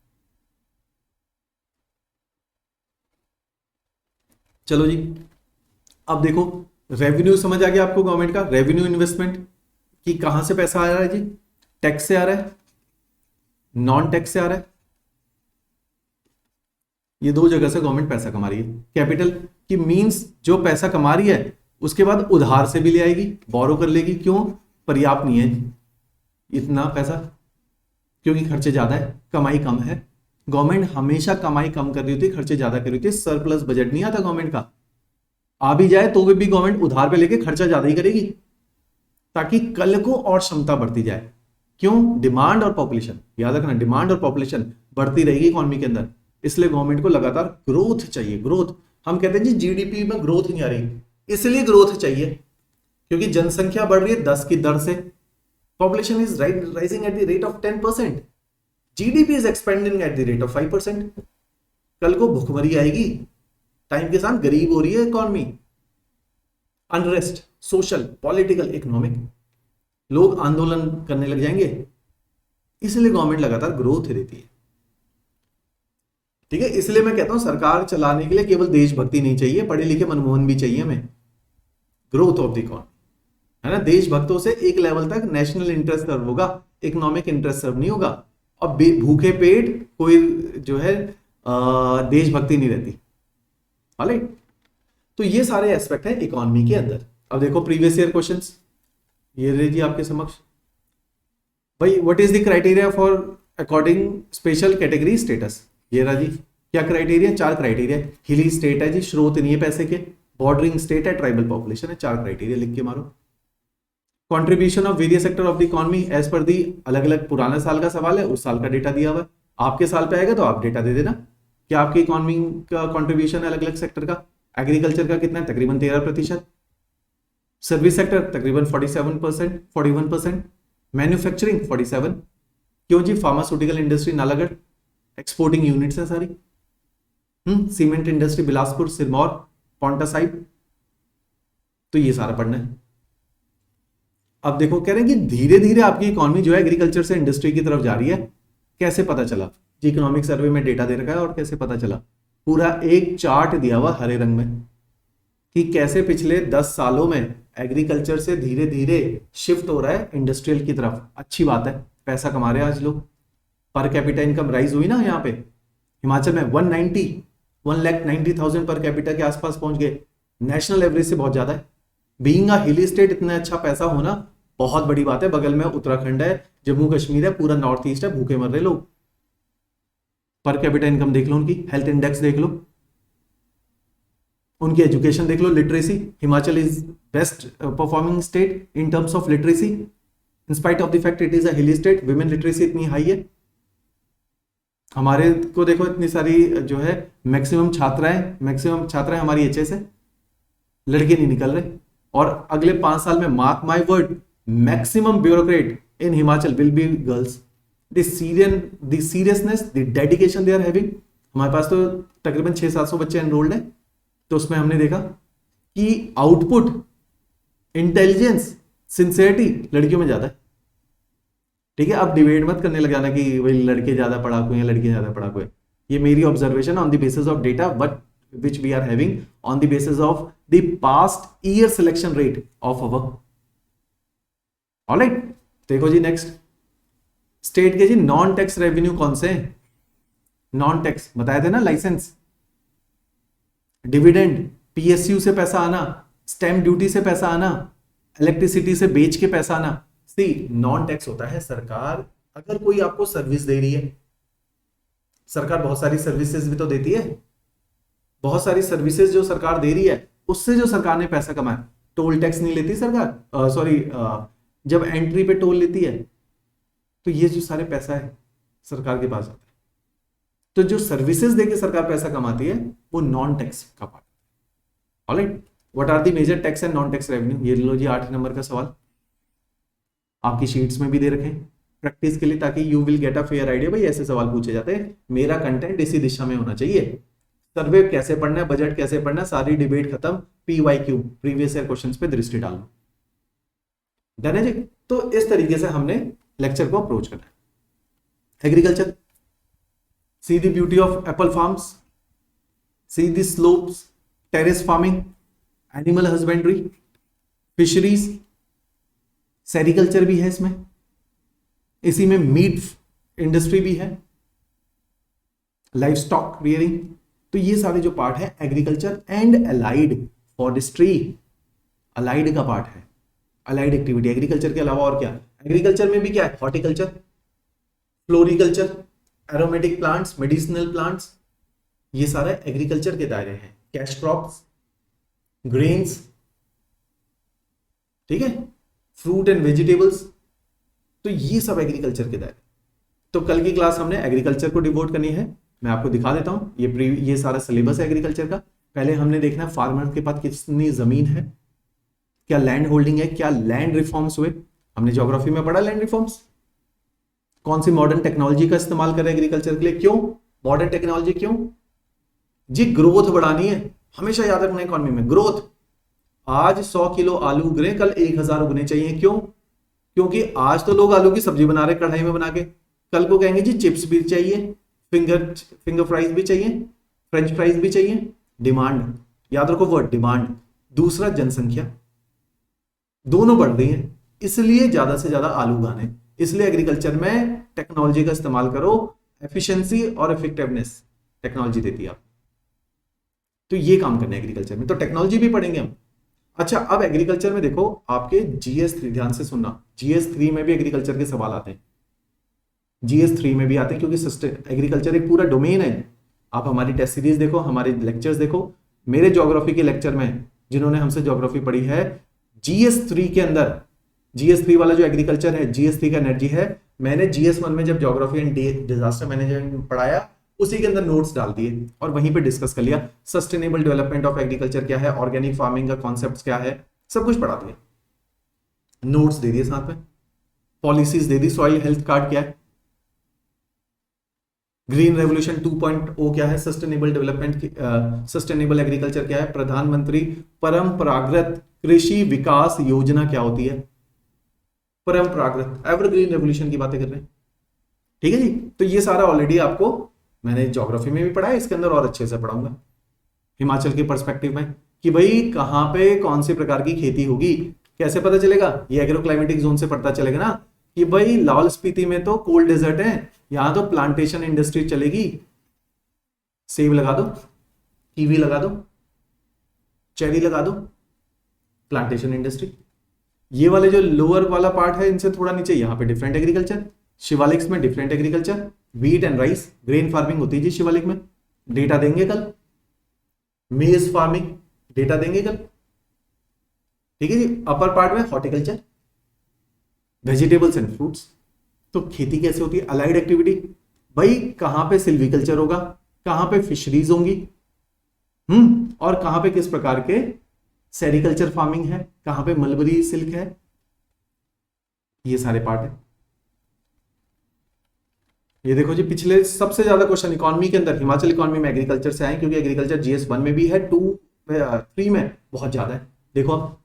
S1: चलो जी, अब देखो, रेवेन्यू समझ आ गया आपको गवर्नमेंट का। रेवेन्यू इन्वेस्टमेंट कि कहां से पैसा आ रहा है जी? टैक्स से आ रहा है, नॉन टैक्स से आ रहा है। ये 2 जगह से गवर्नमेंट पैसा कमा रही है। कैपिटल की मींस जो पैसा कमा रही है उसके बाद उधार से भी ले आएगी, बोरो कर लेगी। क्यों? पर्याप्त नहीं है इतना पैसा, क्योंकि खर्चे ज्यादा है, कमाई कम है। गवर्नमेंट हमेशा कमाई कम कर रही होती है, खर्चे ज्यादा कर रही होती है। सरप्लस बजट नहीं आता गवर्नमेंट का, आ भी जाए तो भी गवर्नमेंट उधार पे लेके खर्चा ज्यादा ही करेगी, ताकि कल को और क्षमता बढ़ती जाए। क्यों? डिमांड और पॉपुलेशन, याद रखना, डिमांड और पॉपुलेशन बढ़ती रहेगी इकोनॉमी के अंदर, इसलिए गवर्नमेंट को लगातार ग्रोथ चाहिए। ग्रोथ, हम कहते हैं जी जीडीपी में ग्रोथ नहीं आ रही, इसलिए ग्रोथ चाहिए, क्योंकि जनसंख्या बढ़ रही है 10 की दर से, population is rising at the rate of 10%, GDP is expanding at the rate of 5%। कल को भुखमरी आएगी, टाइम के साथ गरीब हो रही है economy, unrest, social, political, economic, लोग आंदोलन करने लग जाएंगे, इसलिए गवर्नमेंट लगातार ग्रोथ देती है, ठीक है। इसलिए मैं कहता हूं सरकार चलाने के लिए केवल देशभक्ति नहीं चाहिए, पढ़े लिखे मनमोहन भी चाहिए हमें, ग्रोथ ऑफ द इकोनॉमी, है ना। देशभक्तों से एक लेवल तक नेशनल इंटरेस्ट सर्व होगा, इकोनॉमिक इंटरेस्ट सर्व नहीं होगा। और भूखे पेट कोई जो है देशभक्ति नहीं रहती, राइट। तो ये सारे एस्पेक्ट हैं इकोनॉमी के अंदर। अब देखो प्रीवियस ईयर क्वेश्चंस, ये रहे जी आपके समक्ष। भाई, what is the criteria for according special category status? ये रहा जी, क्या क्राइटेरिया? 4 क्राइटेरिया। हिली स्टेट है जी, स्रोत नहीं है पैसे के, बॉर्डरिंग स्टेट है, ट्राइबल पॉपुलेशन है, 4 क्राइटेरिया लिख के मारो। Contribution of various sector of the economy as per the, अलग अलग पुराना साल का सवाल है, उस साल का डेटा दिया हुआ है, आपके साल पे आएगा तो आप डेटा दे देना कि आपकी इकोनॉमी का कंट्रीब्यूशन है अलग अलग सेक्टर का। एग्रीकल्चर का कितना है? तकरीबन 13%। सर्विस सेक्टर तकरीबन 47%, 41%। मैन्युफैक्चरिंग 47। क्यों जी? Pharmaceutical industry Nalagarh, exporting units है सारी। Cement industry Bilaspur, Sirmaur, Paonta Sahib. तो ये सारा पढ़ना है। अब देखो, कह रहे हैं कि धीरे धीरे आपकी इकोनॉमी जो है एग्रीकल्चर से इंडस्ट्री की तरफ जा रही है। कैसे पता चला जी? इकोनॉमिक सर्वे में डेटा दे रखा है। और कैसे पता चला? पूरा एक चार्ट दिया हुआ हरे रंग में, कि कैसे पिछले 10 सालों में एग्रीकल्चर से धीरे धीरे शिफ्ट हो रहा है इंडस्ट्रियल की तरफ। अच्छी बात है, पैसा कमा रहे हैं आज लोग। पर कैपिटा इनकम राइज हुई ना यहाँ पे हिमाचल में 1,90,000 पर कैपिटा के आसपास पहुंच गए। नेशनल एवरेज से बहुत ज्यादा है। बीइंग अ हिली स्टेट इतना अच्छा पैसा होना बहुत बड़ी बात है। बगल में उत्तराखंड है, जम्मू कश्मीर है, पूरा नॉर्थ ईस्ट है, भूखे मर रहे लोग। पर कैपिटा इनकम देख लो, उनकी हेल्थ इंडेक्स देख लो, उनकी एजुकेशन देख लो, literacy. Himachal is best performing state in terms of literacy in spite of the fact it is a hilly state. Women literacy इतनी हाई है। हमारे को देखो इतनी सारी जो है मैक्सिमम छात्राएं हमारी एचएस है, लड़के नहीं निकल रहे। और अगले 5 साल में mark my word, maximum bureaucrat in Himachal will be girls. The seriousness, the dedication they are having. हमारे पास तो तकरीबन 600-700 बच्चे एनरोल्ड हैं, तो उसमें हमने देखा कि आउटपुट, इंटेलिजेंस, सिंसियरिटी लड़कियों में ज्यादा है। ठीक है, अब डिबेट मत करने लग जाना कि भाई लड़के ज्यादा पढ़ाकू हैं, लड़के ज्यादा पढ़ाकू है। ये मेरी observation on the basis of data but which we are having on the basis of the past year selection rate of our. Alright, देखो जी नेक्स्ट स्टेट के जी नॉन टैक्स रेवेन्यू कौन से हैं? नॉन टैक्स बताए थे ना, लाइसेंस, डिविडेंड, पीएसयू से पैसा आना, स्टैम्प ड्यूटी से पैसा आना, इलेक्ट्रिसिटी से बेच के पैसा आना। सी नॉन टैक्स होता है सरकार अगर कोई आपको सर्विस दे रही है। सरकार बहुत सारी सर्विसेज भी तो देती है, बहुत सारी सर्विसेज जो सरकार दे रही है उससे जो सरकार ने पैसा कमाया। टोल टैक्स नहीं लेती सरकार, जब एंट्री पे टोल लेती है तो ये जो सारे पैसा है सरकार के पास आता है। तो जो सर्विसेज देके सरकार पैसा कमाती है वो नॉन टैक्स का पार्ट है। Alright, what are the major tax and non tax revenue? ये लो जी 8 नंबर का सवाल आपकी शीट्स में भी दे रखे प्रैक्टिस के लिए, ताकि you will get a fair idea. भाई ऐसे सवाल पूछे जाते हैं, मेरा कंटेंट इसी दिशा में होना चाहिए। सर्वे कैसे पढ़ना है, बजट कैसे पढ़ना है, सारी डिबेट खत्म, पीवाईक्यू प्रीवियस ईयर क्वेश्चंस पे दृष्टि डालना। डन है जी। तो इस तरीके से हमने लेक्चर को अप्रोच करना है। Agriculture, see the beauty of Apple farms, see the slopes, terrace farming, animal husbandry, fisheries, sericulture भी है इसमें, इसी में मीट इंडस्ट्री भी है, लाइफ स्टॉक रियरिंग। तो ये सारे जो पार्ट है agriculture and allied forestry, allied का पार्ट है, अलाइड एक्टिविटी। एग्रीकल्चर के अलावा और क्या? एग्रीकल्चर में भी क्या है? Horticulture, floriculture, aromatic plants, medicinal plants, ये सारे एग्रीकल्चर के दायरे हैं। कैश क्रॉप्स, ग्रेन्स, ठीक है, फ्रूट एंड वेजिटेबल्स, तो ये सब एग्रीकल्चर के दायरे। तो कल की क्लास हमने एग्रीकल्चर को डिवोट करनी है। मैं आपको दिखा देता हूं, ये सारा सिलेबस है एग्रीकल्चर का। पहले हमने देखना है फार्मर के पास कितनी जमीन है, क्या लैंड होल्डिंग है, क्या लैंड रिफॉर्म्स हुए। हमने ज्योग्राफी में पढ़ा लैंड रिफॉर्म्स। कौन सी मॉडर्न टेक्नोलॉजी का इस्तेमाल करें एग्रीकल्चर के लिए, क्यों मॉडर्न टेक्नोलॉजी, क्यों जी? ग्रोथ बढ़ानी है, हमेशा याद रखना इकोनॉमी में ग्रोथ। आज 100 किलो आलू उग रहे हैं, कल 1000 उगने चाहिए। क्यों? क्योंकि आज तो लोग आलू की सब्जी बना रहे कढ़ाई में बना के, कल को कहेंगे जी चिप्स भी चाहिए, फिंगर फ्राइज भी चाहिए, फ्रेंच फ्राइज भी चाहिए। डिमांड, याद रखो वर्ड डिमांड। दूसरा जनसंख्या, दोनों बढ़ रही है, इसलिए ज्यादा से ज्यादा आलू उगाने। इसलिए एग्रीकल्चर में टेक्नोलॉजी का इस्तेमाल करो, एफिशिएंसी और इफेक्टिवनेस टेक्नोलॉजी देती है आप। तो ये काम करना है एग्रीकल्चर में, तो टेक्नोलॉजी भी पढ़ेंगे हम। अच्छा, अब एग्रीकल्चर में देखो आपके GS3, ध्यान से सुनना, GS3 में भी एग्रीकल्चर के सवाल आते हैं, GS3 में भी आते हैं, क्योंकि एग्रीकल्चर एक पूरा डोमेन है। आप हमारी टेस्ट सीरीज देखो, हमारे लेक्चर्स देखो, मेरे ज्योग्राफी के लेक्चर में जिन्होंने हमसे ज्योग्राफी पढ़ी है, GS3 के अंदर, GS3 वाला जो एग्रीकल्चर है, GS3 का एनर्जी है। मैंने GS1 में जब ज्योग्राफी एंड डिजास्टर मैनेजमेंट पढ़ाया, उसी के अंदर नोट्स डाल दिए और वहीं पे डिस्कस कर लिया। सस्टेनेबल डेवलपमेंट ऑफ एग्रीकल्चर क्या है, ऑर्गेनिक फार्मिंग का कॉन्सेप्ट क्या है, सब कुछ पढ़ा दिया, नोट्स दे दिए साथ में, पॉलिसीज दे दी, सॉइल हेल्थ कार्ड क्या है, ग्रीन रेवोल्यूशन 2.0 क्या है, सस्टेनेबल डेवलपमेंट, सस्टेनेबल एग्रीकल्चर क्या है, प्रधानमंत्री परंपरागत कृषि विकास योजना क्या होती है, परंपरागत एवरग्रीन रेवोल्यूशन की बातें कर रहे हैं। ठीक है जी। तो ये सारा ऑलरेडी आपको मैंने ज्योग्राफी में भी पढ़ा है, इसके अंदर और अच्छे से पढ़ाऊंगा हिमाचल के पर्सपेक्टिव में। कि भाई कहाँ पे कौन से प्रकार की खेती होगी। कैसे पता चलेगा? ये एग्रो क्लाइमेटिक जोन से पता चलेगा ना कि भाई लाहौल स्पीति में तो कोल्ड डेजर्ट है, यहां तो प्लांटेशन इंडस्ट्री चलेगी। सेब लगा दो, कीवी लगा दो, चेरी लगा दो, प्लांटेशन इंडस्ट्री। ये वाले जो लोअर वाला पार्ट है इनसे थोड़ा नीचे, यहाँ पे डिफरेंट एग्रीकल्चर, शिवालिक्स में different agriculture, wheat and rice, grain farming होती है जी शिवालिक में, डेटा देंगे कल। मेज फार्मिंग डेटा देंगे कल, ठीक है जी। अपर पार्ट में हॉर्टिकल्चर, वेजिटेबल्स एंड फ्रूट्स। तो खेती कैसे होती है? अलाइड एक्टिविटी, भाई कहां पे सिल्वीकल्चर होगा, कहां पे फिशरीज होंगी, और कहां पे किस प्रकार के सेरिकल्चर फार्मिंग है, कहां पे मलबरी सिल्क है, ये सारे पार्ट है। ये देखो जी, पिछले सबसे ज्यादा क्वेश्चन इकोनॉमी के अंदर हिमाचल इकोनॉमी में एग्रीकल्चर से आए, क्योंकि एग्रीकल्चर GS 1 में भी है, 2 3 में बहुत ज्यादा है। देखो आप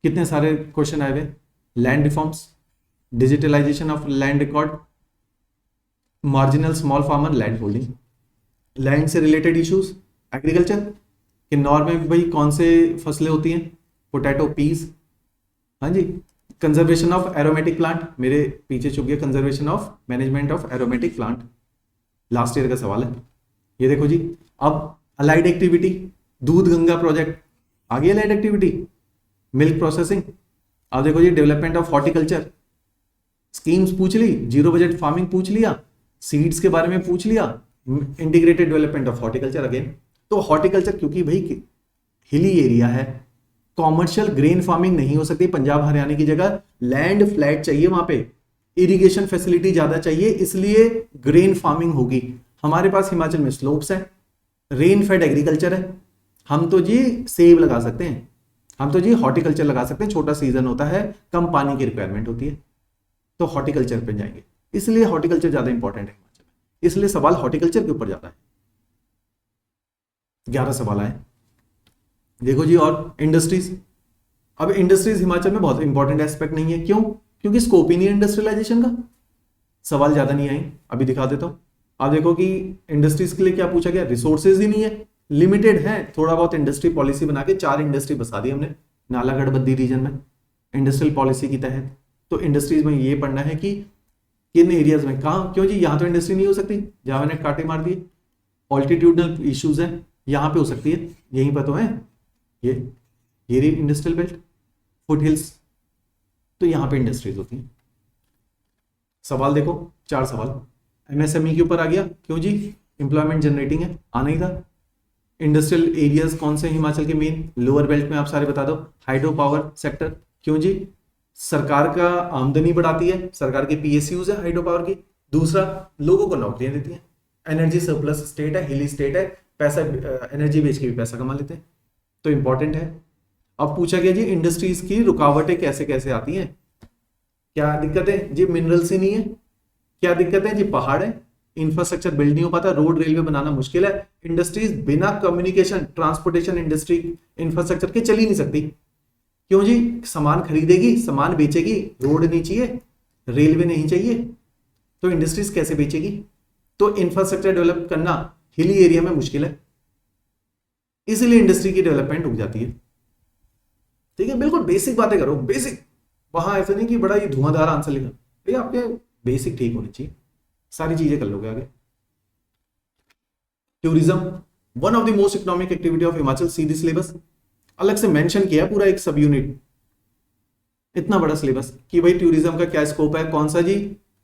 S1: कितने सारे क्वेश्चन आए हुए। Land reforms, digitalisation of land record, marginal small farmer land holding, land से रिलेटेड इश्यूज, एग्रीकल्चर किन्नौर में भाई कौन से फसलें होती हैं, पोटैटो, पीस, हाँ जी। कंजर्वेशन ऑफ एरोमेटिक प्लांट, मेरे पीछे छुप गया, conservation of management of aromatic plant, last year का सवाल है। ये देखो जी, अब अलाइड एक्टिविटी, दूध गंगा प्रोजेक्ट आ गई अलाइड एक्टिविटी, मिल्क प्रोसेसिंग। अब देखो जी, डेवलपमेंट ऑफ हॉर्टिकल्चर स्कीम्स पूछ ली, जीरो बजट फार्मिंग पूछ लिया, सीड्स के बारे में पूछ लिया, integrated development of horticulture again. तो हॉर्टिकल्चर क्योंकि भाई हिली एरिया है, कॉमर्शियल ग्रेन फार्मिंग नहीं हो सकती, पंजाब हरियाणा की जगह लैंड फ्लैट चाहिए, वहां पे इरिगेशन फैसिलिटी ज्यादा चाहिए, इसलिए ग्रेन फार्मिंग होगी। हमारे पास हिमाचल में स्लोप्स है, रेन फेड एग्रीकल्चर है, हम तो जी सेब लगा सकते हैं, हम तो जी हॉर्टिकल्चर लगा सकते हैं, छोटा सीजन होता है, कम पानी की रिक्वायरमेंट होती है, तो हॉर्टिकल्चर पे जाएंगे, इसलिए हॉर्टिकल्चर ज्यादा इंपॉर्टेंट है हिमाचल में, इसलिए सवाल हॉर्टिकल्चर के ऊपर जाता है। 11 सवाल आए। देखो जी, और इंडस्ट्रीज, अब इंडस्ट्रीज हिमाचल में बहुत इंपॉर्टेंट एस्पेक्ट नहीं है, क्यों? क्योंकि स्कोप ही नहीं है इंडस्ट्रियलाइजेशन का, सवाल ज्यादा नहीं आए। अभी दिखा देता हूं, आप देखो कि इंडस्ट्रीज के लिए क्या पूछा गया, रिसोर्सेज ही नहीं है, लिमिटेड है। थोड़ा बहुत इंडस्ट्री पॉलिसी बना के 4 इंडस्ट्री बसा दी हमने नालागढ़ बद्दी रीजन में इंडस्ट्रियल पॉलिसी की तहत। तो इंडस्ट्रीज में ये पढ़ना है कि किन एरियाज में कहाँ, क्यों जी यहां तो इंडस्ट्री नहीं हो सकती, जहां मैंने कांटे मार दिए, ऑल्टीट्यूडनल इश्यूज है, यहां पे हो सकती है, यहीं पर तो है ये रही इंडस्ट्रियल बेल्ट, फुट हिल्स, तो यहां पे इंडस्ट्रीज होती हैं। सवाल देखो, 4 सवाल। MSME के ऊपर आ गया, क्यों जी एम्प्लॉयमेंट जनरेटिंग है, आना ही था। इंडस्ट्रियल एरियाज कौन से हिमाचल के मेन, लोअर बेल्ट में आप सारे बता दो। हाइड्रो पावर सेक्टर, क्यों जी सरकार का आमदनी बढ़ाती है, सरकार के PSUs है हाइड्रो पावर की। दूसरा, लोगों को नौकरियां देती है, एनर्जी सरप्लस स्टेट है, हिली स्टेट है, पैसा एनर्जी बेच के भी पैसा कमा लेते हैं, तो इंपॉर्टेंट है। अब पूछा गया जी इंडस्ट्रीज की रुकावटें कैसे कैसे आती हैं, क्या दिक्कत है जी, मिनरल्स ही नहीं है, क्या दिक्कत है जी, पहाड़ है, इंफ्रास्ट्रक्चर बिल्ड नहीं हो पाता, रोड रेलवे बनाना मुश्किल है, इंडस्ट्रीज बिना कम्युनिकेशन ट्रांसपोर्टेशन इंडस्ट्री इंफ्रास्ट्रक्चर के चल ही नहीं सकती। क्यों जी, सामान खरीदेगी, सामान बेचेगी, रोड नहीं चाहिए, रेलवे नहीं चाहिए, तो इंडस्ट्रीज कैसे बेचेगी? तो इंफ्रास्ट्रक्चर डेवलप करना हिली एरिया में मुश्किल है, इसलिए इंडस्ट्री की डेवलपमेंट रुक जाती है। ठीक है, बिल्कुल बेसिक बातें करो, बेसिक, वहां ऐसा नहीं कि बड़ा ये धुआंधार आंसर लिखा, ठीक है, आपके बेसिक ठीक होने चाहिए, सारी चीजें कर लोगे आगे। Tourism, one of the most economic activity of Himachal, Sidhi syllabus अलग से मेंशन किया पूरा एक सब यूनिट, इतना बड़ा सिलेबस कि भाई टूरिज्म का क्या स्कोप है, कौन सा जी,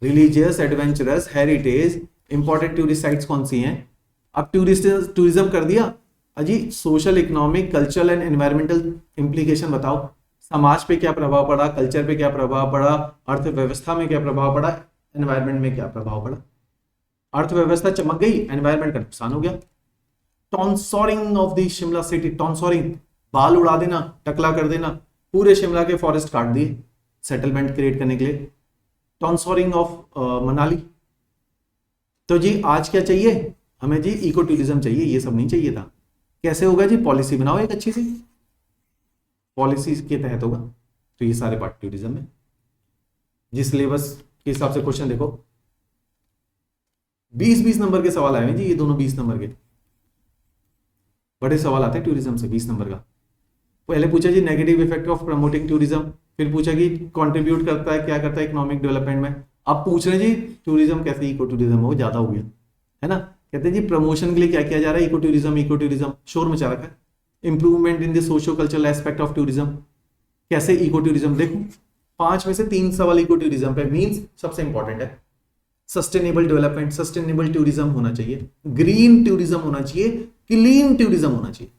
S1: religious, adventurous, heritage, important tourist sites कौन सी हैं। अब टूरिज्म कर दिया अजी, social, economic, cultural and environmental implication बताओ, समाज पे क्या प्रभाव पड़ा, कल्चर पे क्या प्रभाव पड़ा, अर्थव्यवस्था में क्या प्रभाव पड़ा, एनवायरमेंट में क्या प्रभाव पड़ा। अर्थव्यवस्था चमक गई, एनवायरमेंट का नुकसान हो गया। टॉन्सोरिंग ऑफ द शिमला सिटी, टॉन्सोरिंग, बाल उड़ा देना, टकला कर देना, पूरे शिमला के फॉरेस्ट काट दिए सेटलमेंट क्रिएट करने के लिए। टॉन्सोरिंग ऑफ मनाली। तो जी आज क्या चाहिए हमें जी, इको टूरिज्म चाहिए, ये सब नहीं चाहिए था। कैसे होगा जी, पॉलिसी बनाओ एक अच्छी सी, पॉलिसी के तहत होगा। तो ये सारे पार्ट टूरिज्म में, जिस सिलेबस के हिसाब से क्वेश्चन देखो, 20-20 नंबर के सवाल आए हैं जी, ये दोनों 20 नंबर के। बड़े सवाल आते हैं टूरिज्म से 20 नंबर का। पहले पूछा जी negative effect of promoting tourism, फिर पूछा कि कंट्रीब्यूट करता है, क्या करता है इकोनॉमिक डेवलपमेंट में। अब पूछ रहे जी टूरिज्म कैसे इको टूरिज्म हो, ज्यादा हो गया है ना। कहते हैं जी प्रमोशन के लिए क्या किया जा रहा है, इको टूरिज्म शोर मचा रखा है। Improvement in the socio cultural aspect of tourism, कैसे इको टूरिज्म। देखो 5 में से 3 सवाल इको टूरिज्म पे, मींस सबसे इंपॉर्टेंट है सस्टेनेबल डेवलपमेंट, सस्टेनेबल टूरिज्म होना चाहिए, ग्रीन टूरिज्म होना चाहिए, क्लीन टूरिज्म होना चाहिए,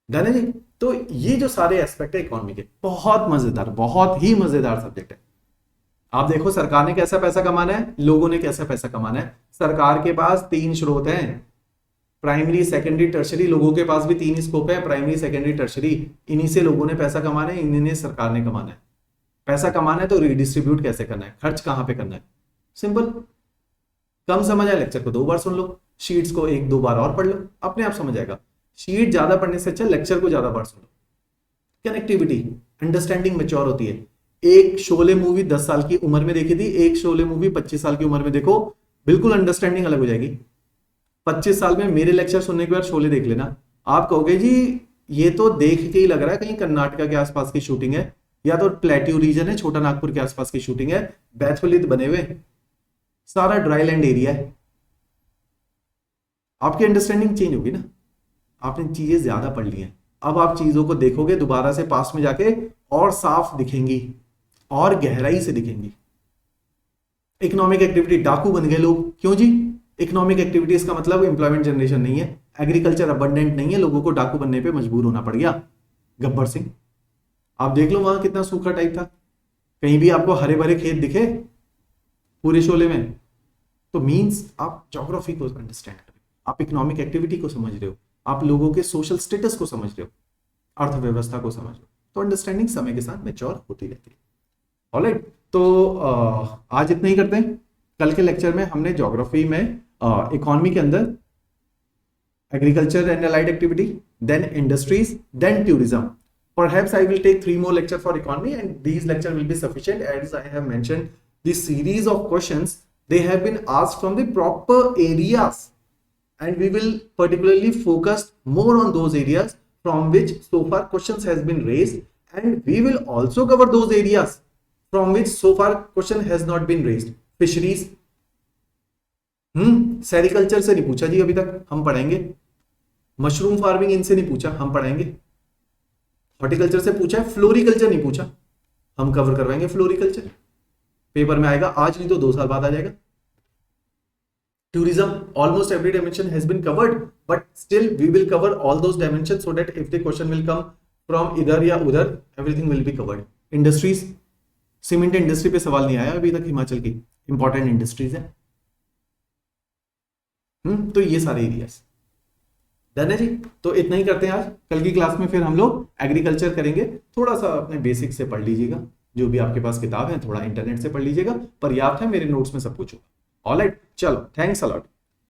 S1: जाने जी। तो ये जो सारे एस्पेक्ट है इकोनॉमी के, बहुत मजेदार, बहुत ही मजेदार सब्जेक्ट है। आप देखो सरकार ने कैसा पैसा कमाना है, लोगों ने कैसा पैसा कमाना है। सरकार के पास 3 स्रोत हैं, प्राइमरी सेकेंडरी टर्शरी, लोगों के पास भी 3 स्कोप है, प्राइमरी सेकेंडरी टर्शरी। इन्हीं से लोगों ने पैसा कमाना है, इन्हीं ने सरकार ने कमाना है। पैसा कमाना है तो रिडिस्ट्रीब्यूट कैसे करना है, खर्च कहां पे करना है, सिंपल। कम समझ आए लेक्चर को 2 बार सुन लो, शीट्स को 1-2 बार और पढ़ लो, अपने आप समझ आएगा। शीट ज्यादा पढ़ने से अच्छा लेक्चर को ज्यादा बार सुनो। कनेक्टिविटी, अंडरस्टैंडिंग मैच्योर होती है। एक शोले मूवी 10 साल की उम्र में देखी थी, एक शोले मूवी 25 साल की उम्र में देखो, बिल्कुल अंडरस्टैंडिंग अलग हो जाएगी। 25 साल में मेरे लेक्चर सुनने के बाद शोले देख लेना, आप कहोगे जी ये तो देख के ही लग रहा है कहीं कर्नाटका के आसपास की शूटिंग है, या तो प्लेट्यू रीजन है, छोटा नागपुर के आसपास की शूटिंग है, बैथुलित बने हुए, सारा ड्राई लैंड एरिया है। आपकी अंडरस्टैंडिंग चेंज होगी ना, आपने चीजें ज्यादा पढ़ ली हैं। अब आप चीजों को देखोगे दोबारा से पास में जाके और साफ दिखेंगी और गहराई से दिखेंगी। इकोनॉमिक एक्टिविटी, डाकू बन गए लोग, क्यों जी? इकोनॉमिक एक्टिविटीज का मतलब एम्प्लॉयमेंट जनरेशन नहीं है, एग्रीकल्चर अबंडेंट नहीं है, लोगों को डाकू बनने पे मजबूर होना पड़ गया। गब्बर सिंह, आप देख लो वहां कितना सूखा टाइप था, कहीं भी आपको हरे भरे खेत दिखे पूरे शोले में? तो मींस आप ज्योग्राफी को अंडरस्टैंड कर रहे हो, आप इकोनॉमिक एक्टिविटी को समझ रहे हो, आप लोगों के सोशल स्टेटस को समझ रहे हो, अर्थव्यवस्था को समझ रहे हो, तो अंडरस्टैंडिंग समय के साथ मैच्योर होती रहती है। ऑलराइट, तो आज इतना ही करते हैं। कल के लेक्चर में हमने ज्योग्राफी में इकोनॉमी के अंदर agriculture and allied activity, then industries, then tourism. Perhaps I will take 3 more lecture for economy, and these lecture will be sufficient. As I have mentioned, this series of questions, they have been asked from the proper areas, and we will particularly focus more on those areas from which so far questions has been raised, and we will also cover those areas from which so far question has not been raised. Fisheries, sericulture से नहीं पूछा जी अभी तक, हम पढ़ेंगे। Mushroom farming इनसे नहीं पूछा, हम पढ़ेंगे। हॉर्टिकल्चर से पूछा है, फ्लोरिकल्चर नहीं पूछा, हम कवर करवाएंगे फ्लोरिकल्चर, पेपर में आएगा, आज नहीं तो 2 साल बाद आ जाएगा। Tourism, almost every dimension has been covered, but still we will cover all those dimension so that if the question will come from इधर या उधर, everything will be covered. Industries, cement industry पे सवाल नहीं आया अभी तक, हिमाचल की इंपॉर्टेंट इंडस्ट्रीज है। तो ये सारे एरियाज डन है जी। तो इतना ही करते हैं आज। कल की क्लास में फिर हम लोग एग्रीकल्चर करेंगे। थोड़ा सा अपने बेसिक से पढ़ लीजिएगा, जो भी आपके पास किताब है, थोड़ा इंटरनेट से पढ़ लीजिएगा, पर्याप्त है, मेरे नोट्स में सब कुछ होगा। ऑलराइट, चलो, थैंक्स अ लॉट।